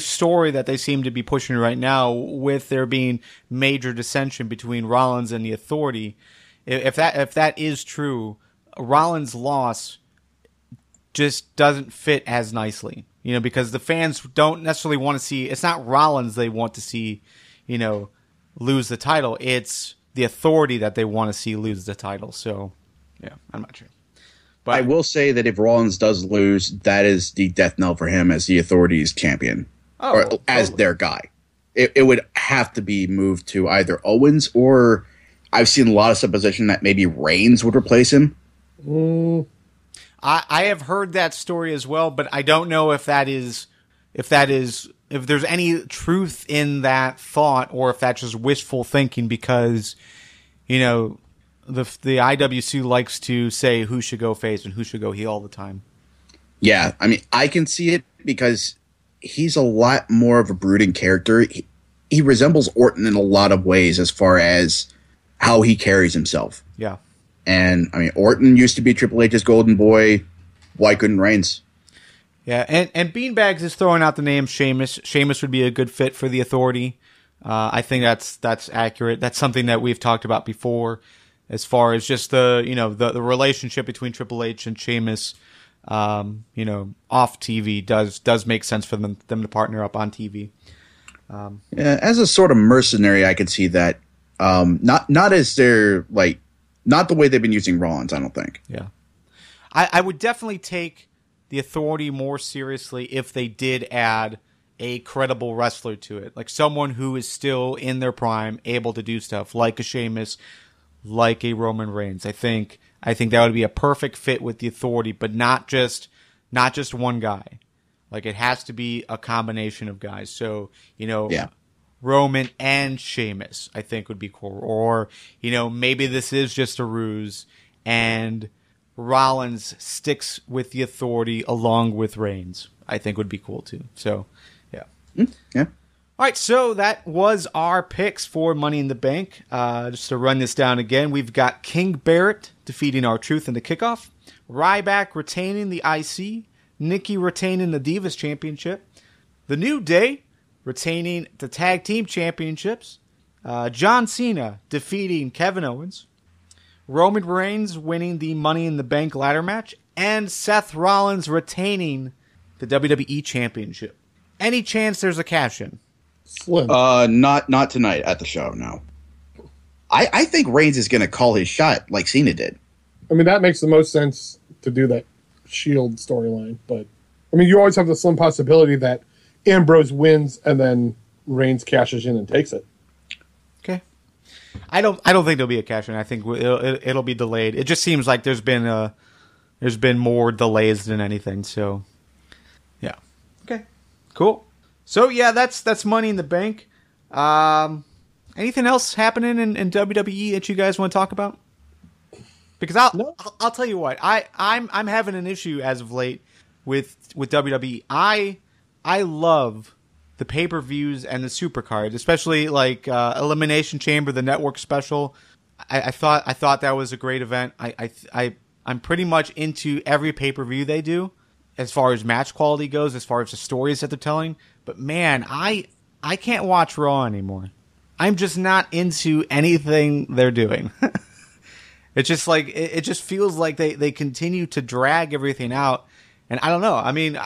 story that they seem to be pushing right now, with there being major dissension between Rollins and the Authority, if that is true, Rollins' loss just doesn't fit as nicely, because the fans don't necessarily want to see. It's not Rollins they want to see, lose the title. It's the Authority that they want to see lose the title. So, yeah, I'm not sure. But I will say that if Rollins does lose, that is the death knell for him as the Authority's champion. or as totally. their guy. It would have to be moved to either Owens, or I've seen a lot of supposition that maybe Reigns would replace him. I have heard that story as well, but I don't know if there's any truth in that thought, or if that's just wishful thinking, because, you know, the IWC likes to say who should go face and who should go heel all the time. Yeah, I mean, I can see it because he's a lot more of a brooding character. He resembles Orton in a lot of ways as far as how he carries himself. Yeah. And, I mean, Orton used to be Triple H's golden boy. Why couldn't Reigns? Yeah, and Beanbags is throwing out the name Sheamus. Sheamus would be a good fit for the Authority. I think that's accurate. That's something that we've talked about before, as far as just the relationship between Triple H and Sheamus. Off TV does make sense for them to partner up on TV. Yeah, as a sort of mercenary, I could see that. Not as their not the way they've been using Rollins. I don't think. Yeah, I would definitely take the Authority more seriously if they did add a credible wrestler to it, like someone who is still in their prime, able to do stuff like a Sheamus, like a Roman Reigns. I think that would be a perfect fit with the Authority, but not just one guy. Like, it has to be a combination of guys. So, Roman and Sheamus, I think, would be cool. Or, maybe this is just a ruse and Rollins sticks with the Authority along with Reigns. I think would be cool too. So, yeah. Yeah. All right, so that was our picks for Money in the Bank. Just to run this down again, we've got King Barrett defeating R-Truth in the Kickoff, Ryback retaining the IC, Nikki retaining the Divas Championship, The New Day retaining the Tag Team Championships, John Cena defeating Kevin Owens, Roman Reigns winning the Money in the Bank ladder match, and Seth Rollins retaining the WWE Championship. Any chance there's a cash-in? Slim. Not tonight at the show, no. I think Reigns is going to call his shot like Cena did. I mean, that makes the most sense to do that Shield storyline. But, I mean, you always have the slim possibility that Ambrose wins and then Reigns cashes in and takes it. Okay. I don't think there'll be a cash-in. I think it'll be delayed. It just seems like there's been more delays than anything. So, yeah. Okay. Cool. So yeah, that's Money in the Bank. Anything else happening in WWE that you guys want to talk about? Because I'll tell you what, I'm having an issue as of late with WWE. I love the pay-per-views and the supercards, especially like Elimination Chamber, the network special. I thought that was a great event. I'm pretty much into every pay-per-view they do, as far as match quality goes, as far as the stories that they're telling. But man, I can't watch Raw anymore. I'm just not into anything they're doing. It's just like it just feels like they continue to drag everything out, and I don't know. I mean,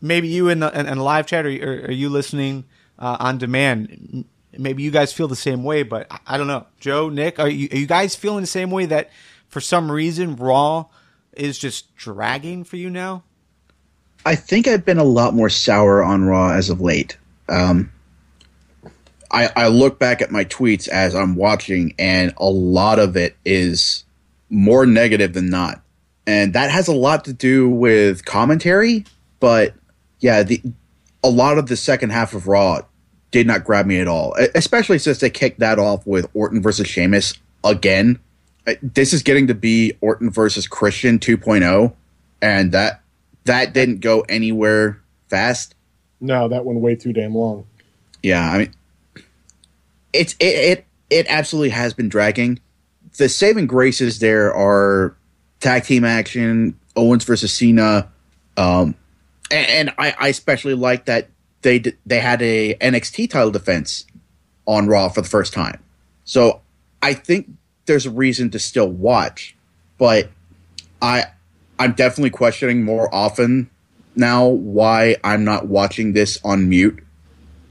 maybe you in the live chat, or are you listening on demand? Maybe you guys feel the same way, but I don't know. Joe, Nick, are you guys feeling the same way, that for some reason Raw is just dragging for you now? I think I've been a lot more sour on Raw as of late. I look back at my tweets as I'm watching, and a lot of it is more negative than not. And that has a lot to do with commentary, but yeah, a lot of the second half of Raw did not grab me at all, especially since they kicked that off with Orton versus Sheamus again. This is getting to be Orton versus Christian 2.0, and that didn't go anywhere fast. No, that went way too damn long. Yeah, I mean, it absolutely has been dragging. The saving graces there are tag team action, Owens versus Cena, and I especially like that they had a NXT title defense on Raw for the first time. So I think there's a reason to still watch, but I'm definitely questioning more often now why I'm not watching this on mute,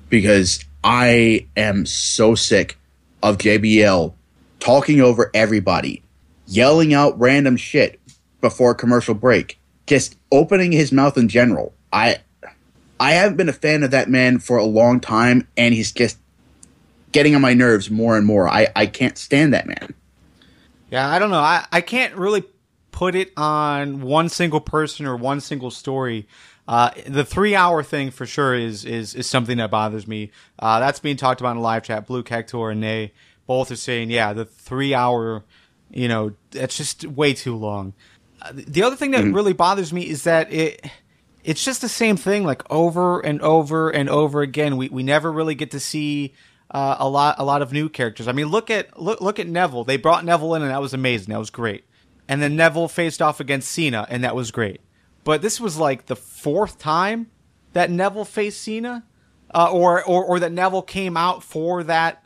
because I am so sick of JBL talking over everybody, yelling out random shit before a commercial break, just opening his mouth in general. I I haven't been a fan of that man for a long time, and he's just getting on my nerves more and more. I can't stand that man. Yeah, I don't know. I can't really put it on one single person or one single story. The 3-hour thing for sure is something that bothers me. That's being talked about in the live chat. Blue Hector and Nay both are saying, yeah, the 3-hour, that's just way too long. The other thing that really bothers me is that it's just the same thing, like over and over and over again. We never really get to see a lot of new characters. I mean, look at Neville. They brought Neville in, and that was amazing. That was great. And then Neville faced off against Cena, and that was great. But this was like the 4th time that Neville faced Cena, or that Neville came out for that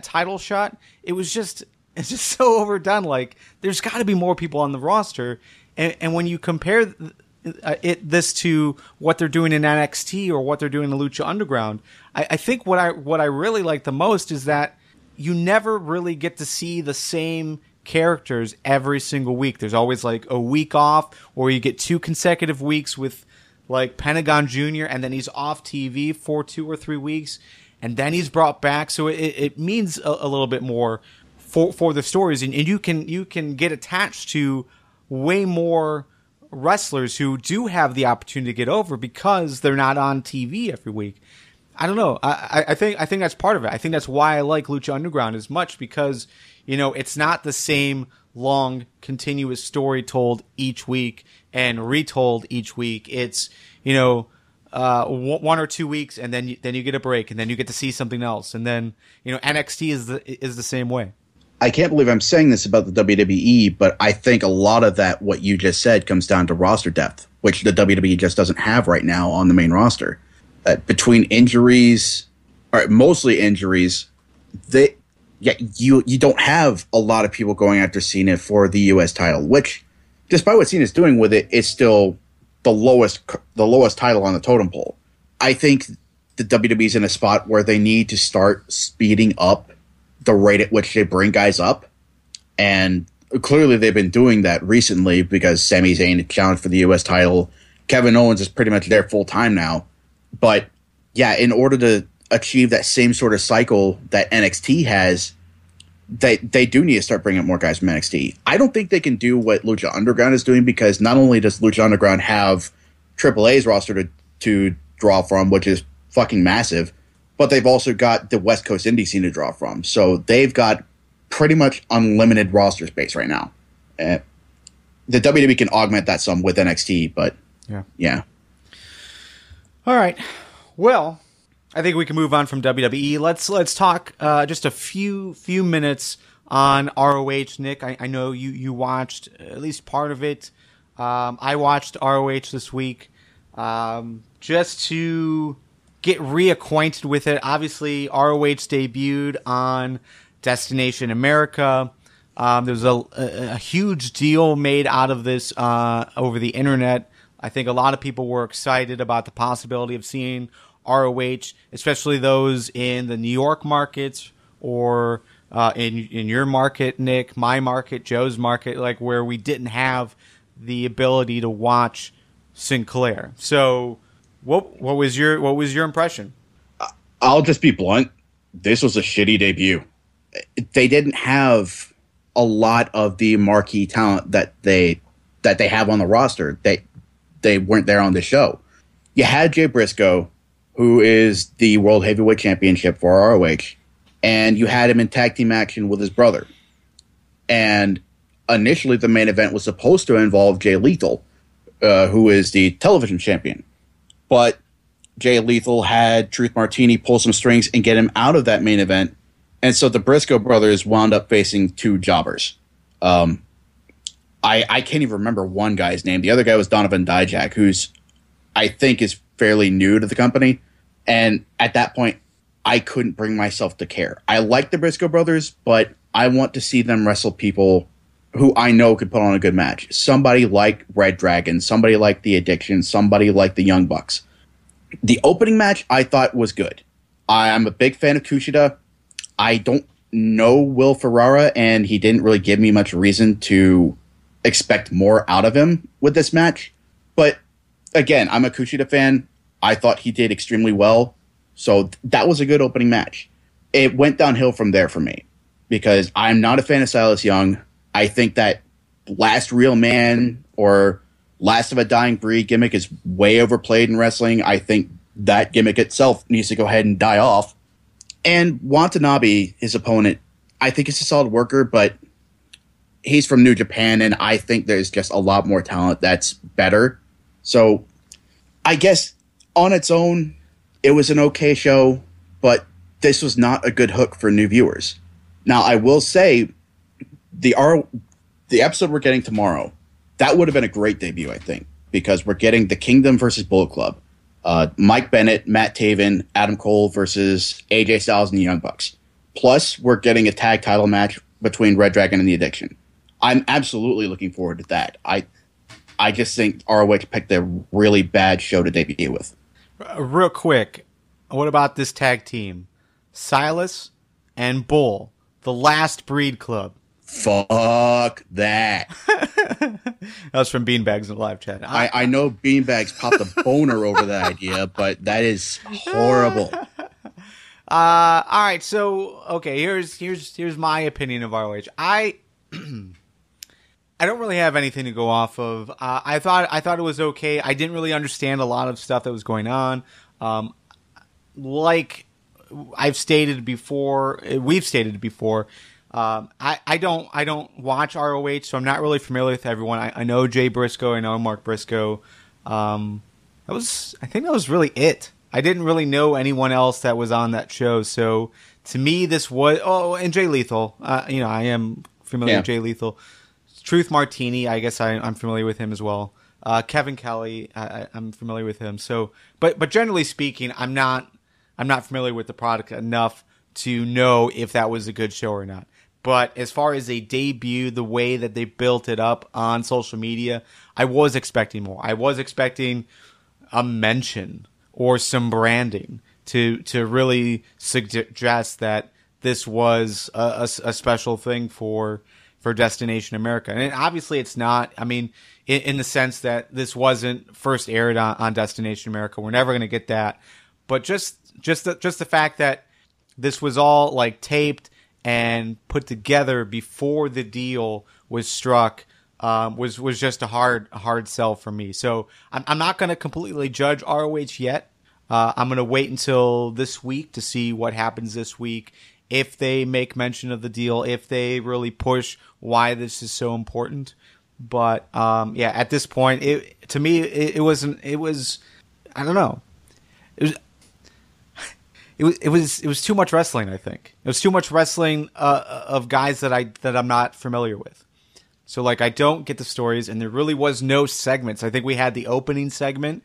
title shot. It's just so overdone. Like, there's got to be more people on the roster, and when you compare this to what they're doing in NXT or what they're doing in Lucha Underground, I think what I really like the most is that you never really get to see the same characters every single week. There's always like a week off, or you get 2 consecutive weeks with like Pentagon Jr., and then he's off TV for 2 or 3 weeks, and then he's brought back. So it means a little bit more for the stories, and you can get attached to way more wrestlers who do have the opportunity to get over because they're not on TV every week. I don't know. I think that's part of it. I think that's why I like Lucha Underground as much, because it's not the same long, continuous story told each week and retold each week. It's 1 or 2 weeks, and then you get a break, and then you get to see something else, and then NXT is the same way. I can't believe I'm saying this about the WWE, but I think a lot of that, what you just said, comes down to roster depth, which the WWE just doesn't have right now on the main roster. Between injuries, or mostly injuries, you don't have a lot of people going after Cena for the U.S. title, which, despite what Cena's doing with it, is still the lowest title on the totem pole. I think the WWE's in a spot where they need to start speeding up the rate at which they bring guys up, and clearly they've been doing that recently because Sami Zayn challenged for the U.S. title. Kevin Owens is pretty much there full time now. But yeah, in order to achieve that same sort of cycle that NXT has, they do need to start bringing up more guys from NXT. I don't think they can do what Lucha Underground is doing, because not only does Lucha Underground have AAA's roster to draw from, which is fucking massive, but they've also got the West Coast indie scene to draw from. So they've got pretty much unlimited roster space right now. The WWE can augment that some with NXT, but yeah. All right. Well, I think we can move on from WWE. Let's talk just a few minutes on ROH. Nick, I know you watched at least part of it. I watched ROH this week just to get reacquainted with it. Obviously, ROH debuted on Destination America. There was a huge deal made out of this over the internet. I think a lot of people were excited about the possibility of seeing ROH, especially those in the New York markets or in your market, Nick, my market, Joe's market, like where we didn't have the ability to watch Sinclair. So, what was your impression? I'll just be blunt. This was a shitty debut. They didn't have a lot of the marquee talent that they have on the roster. They weren't there on the show. You had Jay Briscoe, who is the World Heavyweight Championship for ROH, and you had him in tag team action with his brother. And initially, the main event was supposed to involve Jay Lethal, who is the television champion. But Jay Lethal had Truth Martini pull some strings and get him out of that main event. And so the Briscoe brothers wound up facing 2 jobbers. I can't even remember one guy's name. The other guy was Donovan Dijak, who's, I think, is fairly new to the company. And at that point, I couldn't bring myself to care. I like the Briscoe brothers, but I want to see them wrestle people who I know could put on a good match. Somebody like Red Dragon, somebody like The Addiction, somebody like the Young Bucks. The opening match I thought was good. I'm a big fan of Kushida. I don't know Will Ferrara, and he didn't really give me much reason to expect more out of him with this match. But again, I'm a Kushida fan. I thought he did extremely well. So that was a good opening match. It went downhill from there for me because I'm not a fan of Silas Young. I think that Last Real Man or Last of a Dying Breed gimmick is way overplayed in wrestling. I think that gimmick itself needs to go ahead and die off. And Watanabe, his opponent, I think he's a solid worker, but he's from New Japan, and I think there's just a lot more talent that's better. So I guess on its own, it was an okay show, but this was not a good hook for new viewers. Now, I will say the episode we're getting tomorrow, that would have been a great debut, I think, because we're getting the Kingdom versus Bullet Club. Mike Bennett, Matt Taven, Adam Cole versus AJ Styles and the Young Bucks. Plus, we're getting a tag title match between Red Dragon and the Addiction. I'm absolutely looking forward to that. I just think ROH picked a really bad show to debut with. Real quick, what about this tag team? Silas and Bull, the Last Breed Club. Fuck that. That was from Beanbags in the live chat. I know Beanbags popped a boner over that idea, but that is horrible. All right, so okay, here's my opinion of ROH. I don't really have anything to go off of. I thought it was okay. I didn't really understand a lot of stuff that was going on. Like we've stated before. I don't watch ROH, so I'm not really familiar with everyone. I know Jay Briscoe. I know Mark Briscoe. I think that was really it. I didn't really know anyone else that was on that show. So to me, this was and Jay Lethal. I am familiar with Jay Lethal. Truth Martini, I guess I'm familiar with him as well. Kevin Kelly, I'm familiar with him. So, but generally speaking, I'm not familiar with the product enough to know if that was a good show or not. But as far as a debut, the way that they built it up on social media, I was expecting more. I was expecting a mention or some branding to really suggest that this was a special thing for Destination America. And obviously it's not. I mean, in the sense that this wasn't first aired on Destination America. We're never going to get that. But just the fact that this was all like taped and put together before the deal was struck was just a hard sell for me. So I'm not going to completely judge ROH yet. I'm going to wait until this week to see what happens this week. If they make mention of the deal, if they really push why this is so important. But at this point, to me, it was I don't know. It was too much wrestling. I think it was too much wrestling of guys that I'm not familiar with. So like I don't get the stories, and there really was no segments. I think we had the opening segment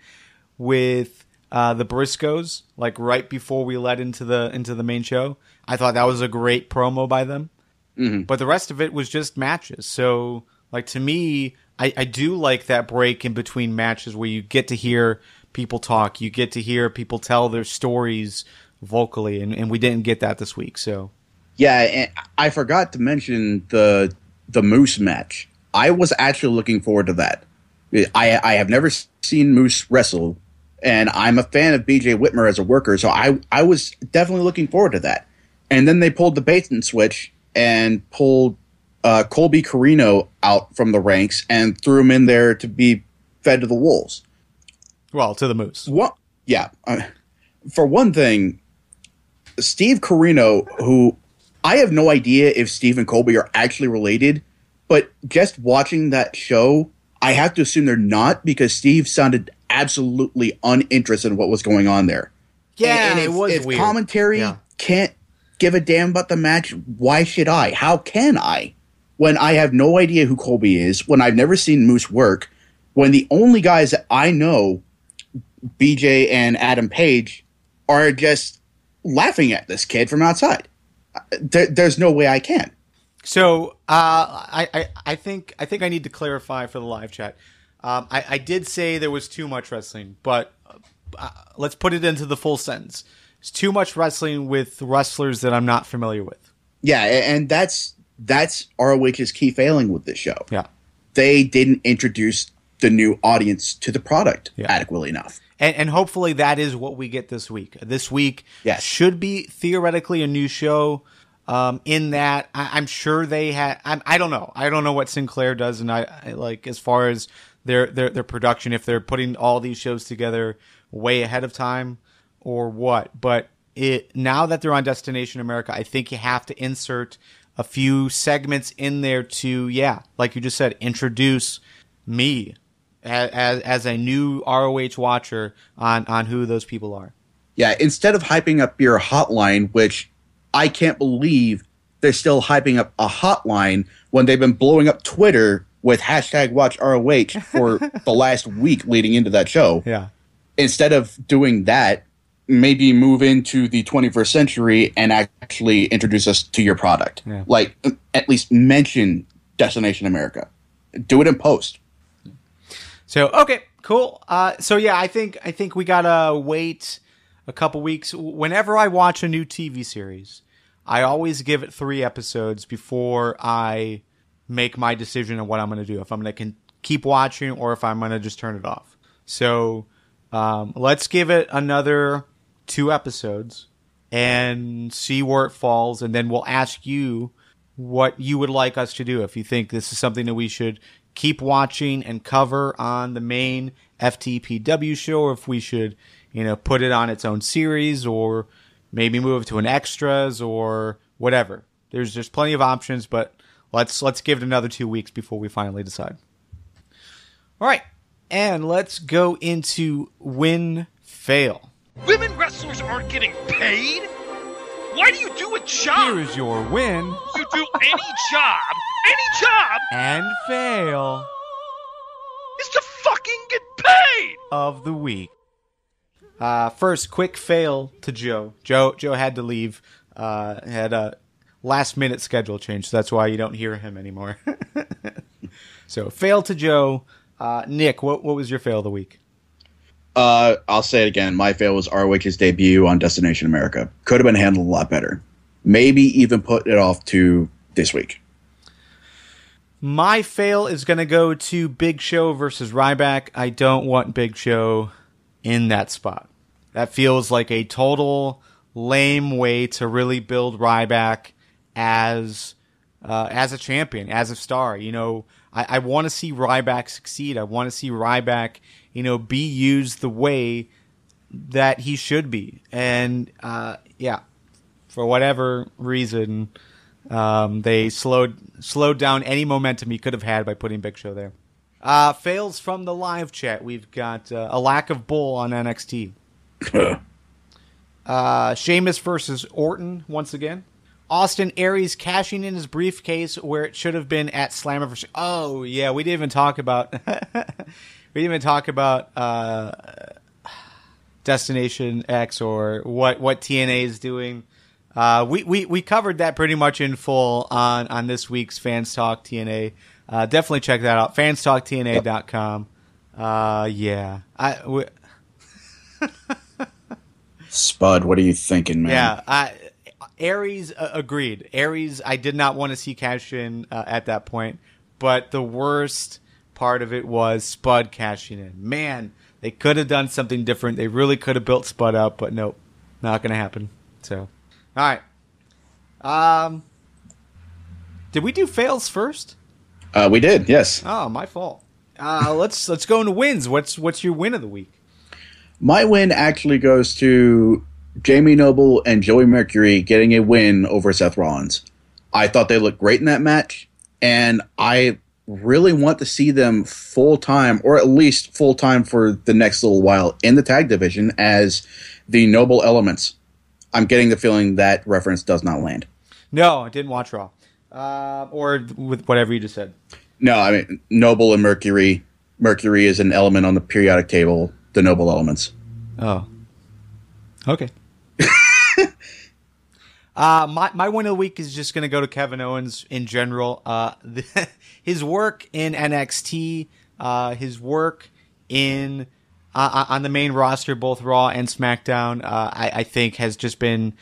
with the Briscoes, like right before we led into the main show. I thought that was a great promo by them. Mm-hmm. But the rest of it was just matches. So like to me, I do like that break in between matches where you get to hear people talk, you get to hear people tell their stories vocally, and we didn't get that this week. So yeah, and I forgot to mention the Moose match. I was actually looking forward to that. I have never seen Moose wrestle, and I'm a fan of BJ Whitmer as a worker, so I was definitely looking forward to that. And then they pulled the bait and switch and pulled Colby Carino out from the ranks and threw him in there to be fed to the wolves. Well, to the Moose. What? Yeah. For one thing, Steve Carino, who I have no idea if Steve and Colby are actually related, but just watching that show, I have to assume they're not, because Steve sounded absolutely uninterested in what was going on there. Yeah, and it was if weird. Commentary can't give a damn about the match, why should I? How can I? When I have no idea who Colby is, when I've never seen Moose work, when the only guys that I know, BJ and Adam Page, are just laughing at this kid from outside. There's no way I can. So I think I need to clarify for the live chat. I did say there was too much wrestling, but let's put it into the full sentence. It's too much wrestling with wrestlers that I'm not familiar with. Yeah, and that's ROH's key failing with this show. Yeah, they didn't introduce the new audience to the product adequately enough. And hopefully that is what we get this week. This week Yes. should be theoretically a new show. In that, I'm sure they had. I don't know. I don't know what Sinclair does, and I like as far as their production, if they're putting all these shows together way ahead of time or what. But now that they're on Destination America, I think you have to insert a few segments in there to, like you just said, introduce me as a new ROH watcher on who those people are. Yeah, instead of hyping up your hotline, which I can't believe they're still hyping up a hotline when they've been blowing up Twitter with hashtag Watch ROH for the last week leading into that show. Yeah. Instead of doing that, maybe move into the 21st century and actually introduce us to your product. Yeah. Like, at least mention Destination America. Do it in post. So, okay, cool. So yeah, I think we gotta wait a couple weeks. Whenever I watch a new TV series, I always give it 3 episodes before I make my decision on what I'm going to do. If I'm going to keep watching or if I'm going to just turn it off. So let's give it another 2 episodes and see where it falls. And then we'll ask you what you would like us to do. If you think this is something that we should keep watching and cover on the main FTPW show, or if we should, put it on its own series, or maybe move to an extras or whatever. There's plenty of options, but let's give it another 2 weeks before we finally decide. All right, and let's go into win fail. Women wrestlers aren't getting paid? Why do you do a job? Here's your win You do any job, and fail is to fucking get paid! of the week. First, quick fail to Joe. Joe had to leave. Had a last-minute schedule change, so that's why you don't hear him anymore. So, fail to Joe. Nick, what was your fail of the week? I'll say it again. My fail was ROH's debut on Destination America. Could have been handled a lot better. Maybe even put it off to this week. My fail is going to go to Big Show versus Ryback. I don't want Big Show in that spot. That feels like a total lame way to really build Ryback as a champion, as a star. I want to see Ryback succeed. I want to see Ryback, be used the way that he should be. And for whatever reason, they slowed down any momentum he could have had by putting Big Show there. Fails from the live chat. We've got a lack of bull on NXT. Sheamus versus Orton once again. Austin Aries cashing in his briefcase where it should have been at Slammiversary. Oh yeah, we didn't even talk about Destination X or what TNA is doing. We covered that pretty much in full on this week's Fans Talk TNA. Definitely check that out. fanstalktna.com. Spud, what are you thinking, man? Yeah, Aries agreed. Aries, I did not want to see cash in at that point, but the worst part of it was Spud cashing in. Man, they could have done something different. They really could have built Spud up, but nope, not going to happen. So, all right. Did we do fails first? We did, yes. Oh, my fault. Let's go into wins. What's your win of the week? My win actually goes to Jamie Noble and Joey Mercury getting a win over Seth Rollins. I thought they looked great in that match, and I really want to see them full-time, or at least full-time for the next little while, in the tag division as the Noble Elements. I'm getting the feeling that reference does not land. No, I didn't watch Raw. Or with whatever you just said. No, I mean, Noble and Mercury. Mercury is an element on the periodic table, the Noble Elements. Oh. Okay. My win of the week is just going to go to Kevin Owens in general. His work in NXT, his work in on the main roster, both Raw and SmackDown, I think has just been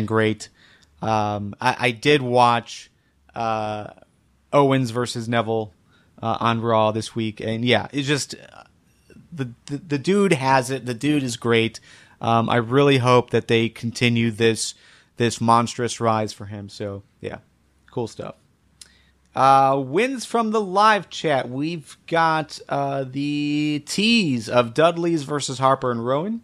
great. I did watch Owens versus Neville on Raw this week, and yeah, it's just the dude has it. The dude is great. I really hope that they continue this monstrous rise for him. So yeah, cool stuff. Wins from the live chat. We've got the tease of Dudley's versus Harper and Rowan.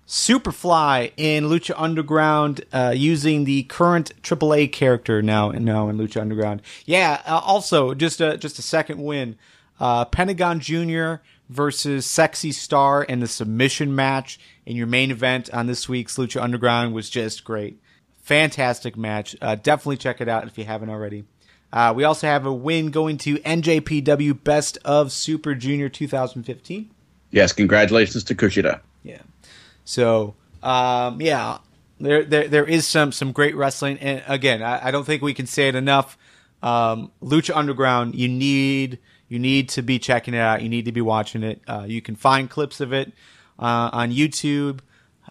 Superfly in Lucha Underground using the current AAA character now in Lucha Underground. Yeah, also just a second win. Pentagon Jr. versus Sexy Star in the submission match in your main event on this week's Lucha Underground was just great. Fantastic match. Definitely check it out if you haven't already. We also have a win going to NJPW Best of Super Junior 2015. Yes, congratulations to Kushida. Yeah. So, yeah, there is some great wrestling. And again, I don't think we can say it enough. Lucha Underground, you need to be checking it out. You need to be watching it. You can find clips of it on YouTube.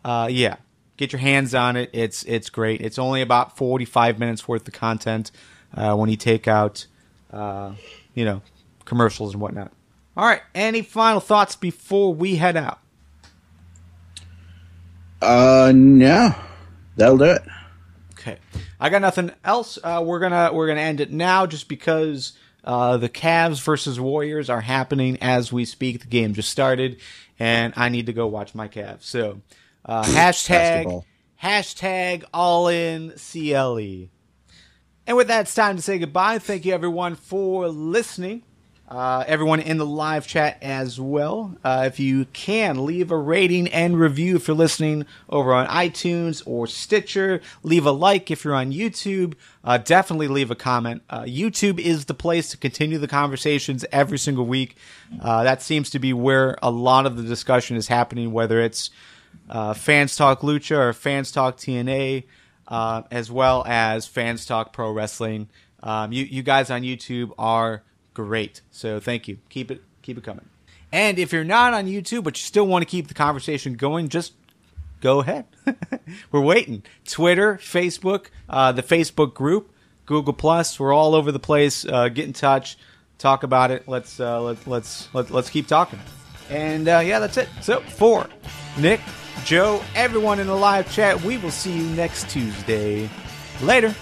Yeah. Get your hands on it. It's great. It's only about 45 minutes worth of content when you take out, commercials and whatnot. All right. Any final thoughts before we head out? No. That'll do it. Okay. I got nothing else. We're gonna end it now just because the Cavs versus Warriors are happening as we speak. The game just started, and I need to go watch my Cavs. So. Hashtag all in CLE. And with that, it's time to say goodbye. Thank you, everyone, for listening. Everyone in the live chat as well. If you can, leave a rating and review if you're listening over on iTunes or Stitcher. Leave a like if you're on YouTube. Definitely leave a comment. YouTube is the place to continue the conversations every single week. That seems to be where a lot of the discussion is happening, whether it's Fans Talk Lucha or Fans Talk TNA, as well as Fans Talk Pro Wrestling. You guys on YouTube are great, so thank you. Keep it coming. And if you're not on YouTube but you still want to keep the conversation going, just go ahead. We're waiting. Twitter, Facebook, the Facebook group, Google Plus. We're all over the place. Get in touch, talk about it. Let's keep talking. And yeah, that's it. So for Nick, Joe, everyone in the live chat, we will see you next Tuesday. Later.